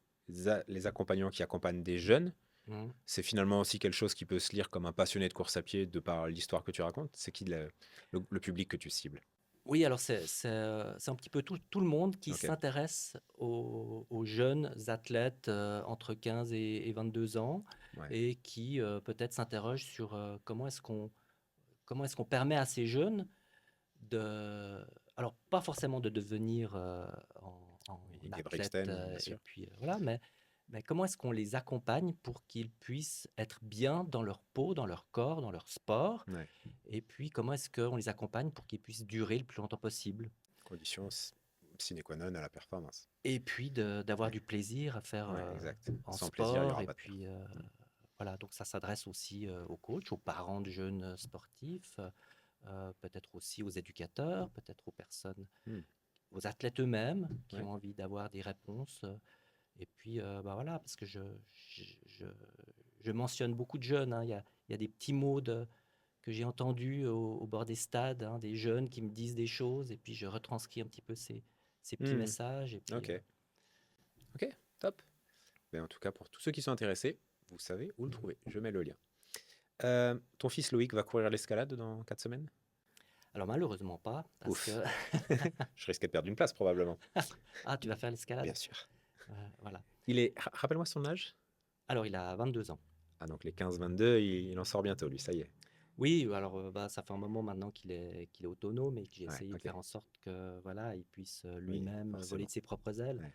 accompagnants qui accompagnent des jeunes. Mhm. C'est finalement aussi quelque chose qui peut se lire comme un passionné de course à pied de par l'histoire que tu racontes. C'est qui le public que tu cibles? Oui, alors c'est un petit peu tout le monde qui Ok. s'intéresse aux jeunes athlètes entre 15 et 22 ans Ouais. et qui peut-être s'interrogent sur comment est-ce qu'on permet à ces jeunes alors pas forcément de devenir en Oui, des athlète Brixton, bien et sûr. puis voilà, mais comment est-ce qu'on les accompagne pour qu'ils puissent être bien dans leur peau, dans leur corps, dans leur sport, Ouais. et puis comment est-ce qu'on les accompagne pour qu'ils puissent durer le plus longtemps possible, Condition sine qua non à la performance. et puis d'avoir Ouais. du plaisir à faire Ouais, exact. en Sans plaisir, il n'y sport, aura et pas de perte. puis voilà, donc ça s'adresse aussi aux coachs, aux parents de jeunes sportifs, peut-être aussi aux éducateurs, peut-être aux personnes, Hmm. aux athlètes eux-mêmes qui Ouais. ont envie d'avoir des réponses. Et puis, bah voilà, parce que je, je mentionne beaucoup de jeunes, hein. Il y a des petits mots que j'ai entendus au bord des stades, hein, des jeunes qui me disent des choses, et puis je retranscris un petit peu ces petits Hmm. messages. Et puis, Ok. Ok, top. Ben, en tout cas, pour tous ceux qui sont intéressés, vous savez où le trouver. Je mets le lien. Ton fils Loïc va courir l'escalade dans 4 semaines? alors malheureusement pas, parce Ouf. que Je risquais de perdre une place probablement. ah, tu vas faire l'escalade. Bien sûr. Voilà. Rappelle-moi son âge. Alors, il a 22 ans. Ah, donc les 15-22, il en sort bientôt, lui, ça y est. Oui, alors bah, ça fait un moment maintenant qu'il est autonome, et que j'ai Ouais, essayé de ok. faire en sorte que voilà, il puisse Oui, lui-même voler forcément. de ses propres ailes.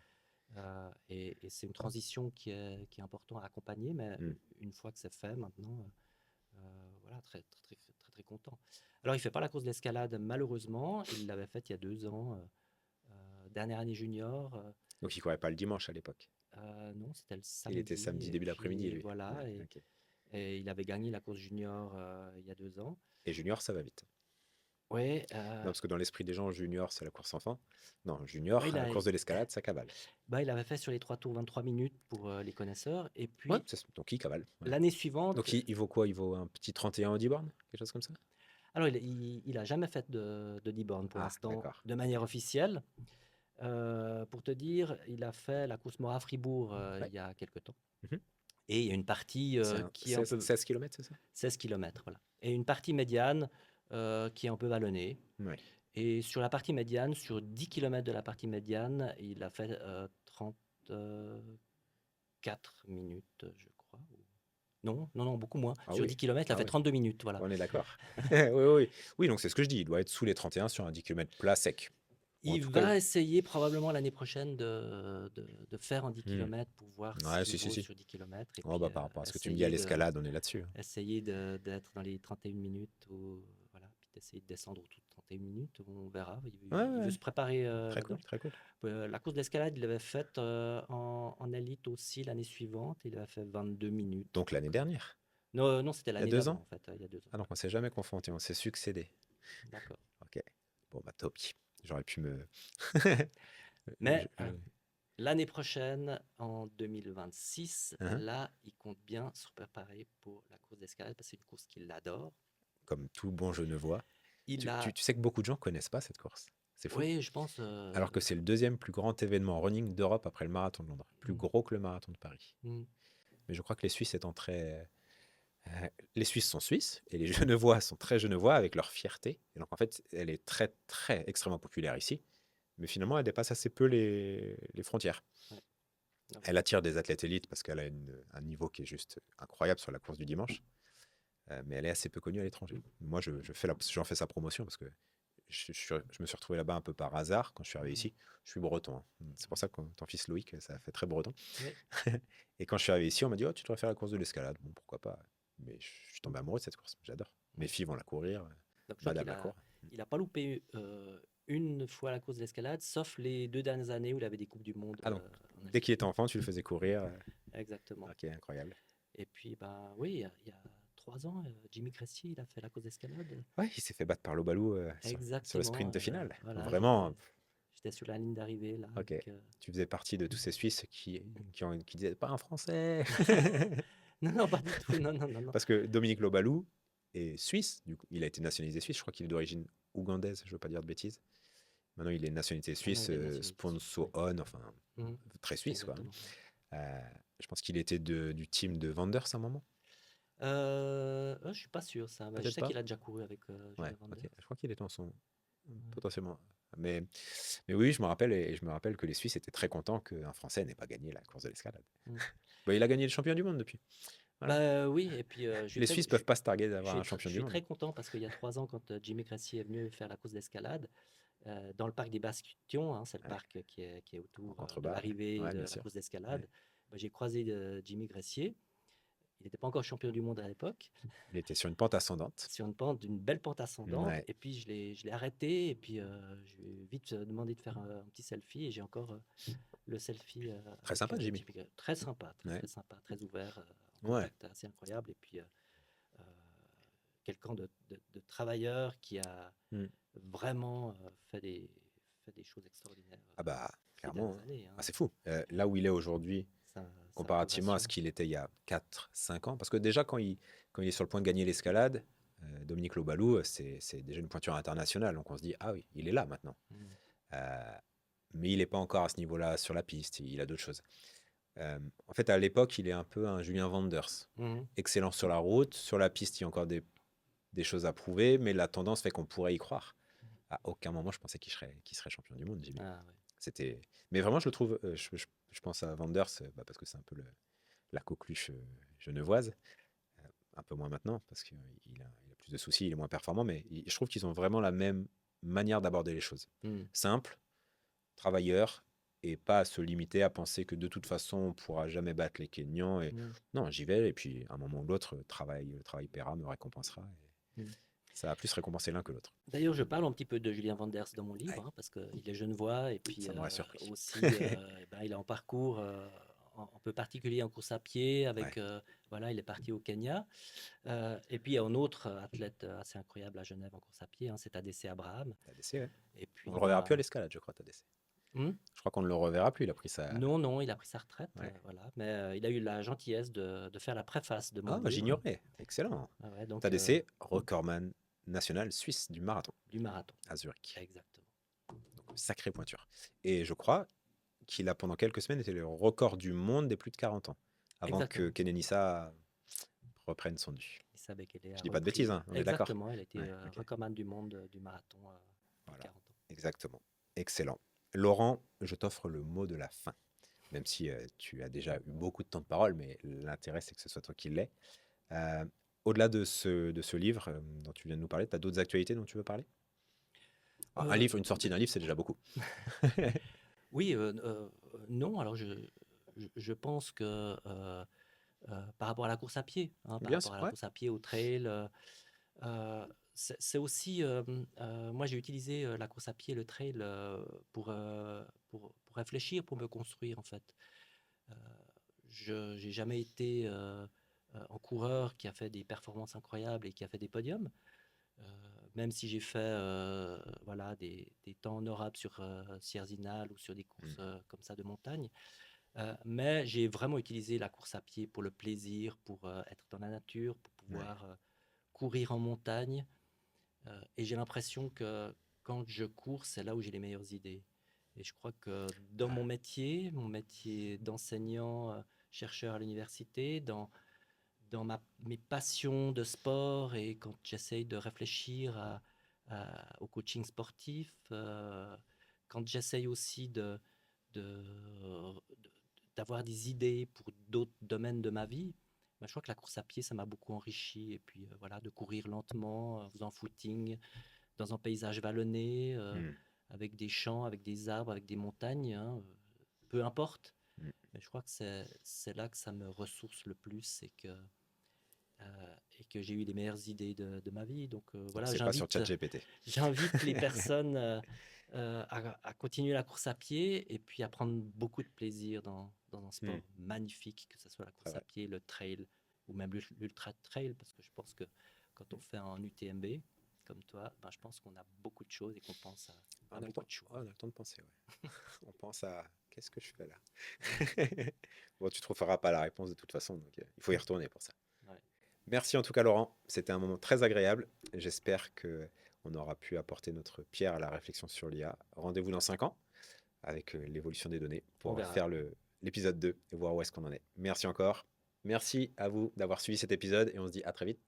Ouais. Et c'est une transition qui est importante à accompagner, mais Hmm. une fois que c'est fait, maintenant, voilà, très, très, très, très, très content. Alors, il ne fait pas la course d'escalade, malheureusement. Il l'avait faite il y a 2 ans, dernière année junior. Donc il courait pas le dimanche à l'époque. Non, c'était le Il était samedi. samedi Et début d'après-midi, puis, lui. voilà, Ouais, et, ok. et il avait gagné la course junior il y a 2 ans. Et junior, ça va vite. Oui, Non, parce que dans l'esprit des gens, junior, c'est la course enfant. Non, ouais, junior, la course de l'escalade, ça cavale. bah, il avait fait sur les 3 tours 23 minutes pour les connaisseurs. Et Ouais, puis, donc il cavale. Ouais. l'année suivante, Donc il vaut quoi? Il vaut un petit 31 au 10 bornes? Quelque chose comme ça? alors il a jamais fait de 10 bornes pour Ah, l'instant d'accord. de manière officielle. Pour te dire, il a fait la course Mora-Fribourg Ouais. il y a quelque temps. Mhm. Et il y a une partie C'est un qui est un peu 16 km, c'est ça? 16 km, voilà. Et une partie médiane qui est un peu vallonnée. Ouais. Et sur la partie médiane, sur 10 km de la partie médiane, il a fait 34 minutes, je crois. Non, non, non, beaucoup moins. Ah Sur oui. 10 km, il a Ah fait oui. 32 minutes, voilà. On est d'accord. Oui, oui. Oui, donc c'est ce que je dis. Il doit être sous les 31 sur un 10 km plat sec. Ou en Il tout cas. va essayer probablement l'année prochaine de faire un 10 Hmm. km pour voir ce Ouais, qu'il si, si, vaut si. sur 10 km. Et Oh, puis bah, par rapport à ce que tu me dis à l'escalade, on est là-dessus. essayer d'être dans les 31 minutes, ou voilà, puis d'essayer de descendre autour de 51 minutes, on verra. Ouais, Il veut ouais, se préparer très cool, là-dedans. très cool. La course d'escalade, il l'avait faite en élite aussi l'année suivante. Il avait fait 22 minutes. Donc l'année dernière, Non, non, c'était il y a l'année 2 d'avant, ans? en fait, il y a 2 ans. Ah donc on s'est jamais confronté, on s'est succédé. D'accord. Ok, bon bah top. J'aurais pu me... Mais je- l'année prochaine, en 2026, Hein, là, il compte bien se préparer pour la course d'escalade parce que c'est une course qu'il adore. comme tout bon Genevois. Il a, Tu sais que beaucoup de gens connaissent pas cette course. C'est fou. oui, je pense. Alors que c'est le deuxième plus grand événement running d'Europe après le marathon de Londres. Plus Mm, gros que le marathon de Paris. mm, Mais je crois que les Suisses étant très... les Suisses sont suisses et les Genevois sont très genevois avec leur fierté. Et donc en fait, elle est très, très, extrêmement populaire ici. Mais finalement, elle dépasse assez peu les frontières. ouais. Ah, Elle attire des athlètes élites parce qu'elle a un niveau qui est juste incroyable sur la course du dimanche. Mais elle est assez peu connue à l'étranger. Moi, j'en fais sa promotion parce que je me suis retrouvé là-bas un peu par hasard quand je suis arrivé mm, ici. Je suis breton, hein. C'est pour ça que ton fils Loïc, ça fait très breton. oui. Et quand je suis arrivé ici, on m'a dit, oh, tu devrais faire la course de l'escalade. Bon, pourquoi pas. Mais je suis tombé amoureux de cette course. J'adore. Mes Mm. filles vont la courir. Donc, je crois Madame qu'il la court. il a pas loupé une fois la course d'escalade, sauf les 2 dernières années où il avait des Coupes du Monde Ah donc, en dès qu'il Algérie. était enfant, tu le faisais courir. Exactement. Ok, incroyable. Et puis, bah, oui, il y a 3 ans, Jimmy Cressier, il a fait la course d'escalade. Ouais, il s'est fait battre par Lobalou sur le Exactement. sprint final. Voilà, Vraiment, j'étais sur la ligne d'arrivée là ok. avec. Tu faisais partie de tous ces Suisses qui disaient pas un Français. Non, non, pas du tout. Non, non, non, non. Parce que Dominique Lobalou est suisse, du coup, il a été nationalisé suisse. Je crois qu'il est d'origine ougandaise, je ne veux pas dire de bêtises. Maintenant, il est nationalité Maintenant, suisse, il est nationalité suisse. sponsor Oui. on, enfin, Mhm. très suisse, quoi. Exactement. Euh, je pense qu'il était du team de Vanders à un moment. Je suis pas sûr ça. Mais je Peut-être sais pas. qu'il a déjà couru avec Ouais, Julien Van ok. Der. Je crois qu'il était en son. Mhm. Potentiellement. Mais, mais oui, je me rappelle, et je me rappelle que les Suisses étaient très contents qu'un Français n'ait pas gagné la course de l'escalade. Mhm. Bah, il a gagné le champion du monde depuis. Voilà. Bah oui, et puis Les Suisses peuvent pas se targuer d'avoir un je champion du suis monde. très content parce qu'il y a 3 ans, quand Jimmy Cressy est venu faire la course d'escalade, dans le parc des Bastions, hein, c'est le Ouais, parc qui est en autour de contrebas. l'arrivée Ouais, de bien la sûr. course d'escalade. Ouais. Bah, j'ai croisé Jimmy Gressier. Il n'était pas encore champion du monde à l'époque, Il était sur une pente ascendante. sur une pente, d'une belle pente ascendante. Ouais. Et puis je l'ai arrêté et puis je lui ai vite demandé de faire un petit selfie. Et j'ai encore le selfie Très avec sympa, Jimmy. Jimmy Gressier. Très sympa, très Ouais. très sympa, très ouvert, en Ouais. contact assez incroyable. Et puis euh, quelqu'un de travailleur qui a Mm. vraiment fait des choses extraordinaires Ah bah, ces clairement. dernières années. Ah, Hein. c'est fou. Là où il est aujourd'hui, Sa comparativement à ce progression. qu'il était il y a 4 5 ans, parce que déjà, quand il est sur le point de gagner l'escalade, Dominique Lobalou, c'est déjà une pointure internationale. Donc on se dit, ah oui, il est là maintenant. Mm. Euh, mais il n'est pas encore à ce niveau-là sur la piste. Il a d'autres choses. En fait, à l'époque, il est un peu un Julien Vanders. Mhm. Excellent sur la route. Sur la piste, il y a encore des choses à prouver, mais la tendance fait qu'on pourrait y croire. À aucun moment, je pensais qu'il serait champion du monde, Jimmy. Ah, ouais. Mais vraiment, je le trouve. Je pense à Vanders parce que c'est un peu la coqueluche genevoise. Un peu moins maintenant parce qu'il a plus de soucis, il est moins performant, mais je trouve qu'ils ont vraiment la même manière d'aborder les choses. Mm. Simple, travailleur, et pas à se limiter à penser que de toute façon, on ne pourra jamais battre les Kenyans. Et... Mm. Non, j'y vais, et puis à un moment ou l'autre, le travail paiera, me récompensera. Et Mm. ça va plus récompenser l'un que l'autre. D'ailleurs, je parle un petit peu de Julien Vanders dans mon livre, Ouais, hein, parce qu'il est genevois et puis ça m'aurait surpris. aussi, il a un parcours un peu particulier en course à pied. Ouais, Voilà, il est parti au Kenya. Et puis, il y a un autre athlète assez incroyable à Genève en course à pied, hein, c'est ADC Abraham. TADC, ouais. Et puis, On le reverra bah, plus à l'escalade, je crois, TADC. hmm, Je crois qu'on ne le reverra plus, il a pris sa... non, non, il a pris sa retraite, Ouais. voilà. Mais il a eu la gentillesse de faire la préface de mon Ah, livre. j'ignorais. Excellent. Ah ouais, donc, TADC, recordman national suisse du marathon du marathon. à Zurich. Exactement. Donc, sacrée pointure. Et je crois qu'il a pendant quelques semaines été le record du monde des plus de 40 ans, avant que Exactement. Kenenisa reprenne son dû. Issa Bekele Je a dis pas de repris. bêtises, hein, on est d'accord. Exactement, elle a été Ouais, ok. recordman du monde du marathon plus de Voilà, 40 ans. exactement. Excellent. Laurent, je t'offre le mot de la fin, même si tu as déjà eu beaucoup de temps de parole, mais l'intérêt, c'est que ce soit toi qui l'aies. Euh, Au-delà de ce livre dont tu viens de nous parler, tu as d'autres actualités dont tu veux parler? Un livre, une sortie d'un livre, c'est déjà beaucoup. Oui, non, alors je pense que par rapport à la course à pied, hein, par Bien rapport sûr, à la ouais. course à pied, au trail, euh, c'est aussi, moi j'ai utilisé la course à pied, le trail, pour réfléchir, pour me construire en fait. Euh, je j'ai jamais été un coureur qui a fait des performances incroyables et qui a fait des podiums. Euh, Même si j'ai fait voilà, des temps honorables sur Sierzinal ou sur des courses Mm. comme ça de montagne. Mais j'ai vraiment utilisé la course à pied pour le plaisir, pour être dans la nature, pour Ouais. pouvoir courir en montagne. Et j'ai l'impression que quand je cours, c'est là où j'ai les meilleures idées. Et je crois que dans Ah, mon métier d'enseignant, chercheur à l'université, dans mes passions de sport et quand j'essaye de réfléchir au coaching sportif, quand j'essaye aussi de- d'avoir des idées pour d'autres domaines de ma vie, ben, je crois que la course à pied, ça m'a beaucoup enrichi. Et puis voilà, de courir lentement, en faisant footing, dans un paysage vallonné, mm, avec des champs, avec des arbres, avec des montagnes, hein, peu importe. mm. Mais je crois que c'est là que ça me ressource le plus et que j'ai eu les meilleures idées de ma vie. Donc Donc, voilà, c'est pas sur ChatGPT. j'invite les personnes à continuer la course à pied et puis à prendre beaucoup de plaisir dans un Mm. sport magnifique, que ce soit la C'est course à vrai. pied, le trail ou même l'ultra trail, parce que je pense que quand on fait un UTMB comme toi, ben, je pense qu'on a beaucoup de choses et qu'on pense à On a le beaucoup temps. de choix. Ouais, on a le temps de penser, ouais. On pense à qu'est-ce que je fais là? Bon, tu trouveras pas la réponse de toute façon, donc il faut y retourner pour ça. Ouais. Merci en tout cas, Laurent. C'était un moment très agréable. J'espère que on aura pu apporter notre pierre à la réflexion sur l'IA. Rendez-vous dans 5 ans avec l'évolution des données On pour verra. faire l'épisode 2 et voir où est-ce qu'on en est. Merci encore. Merci à vous d'avoir suivi cet épisode et on se dit à très vite.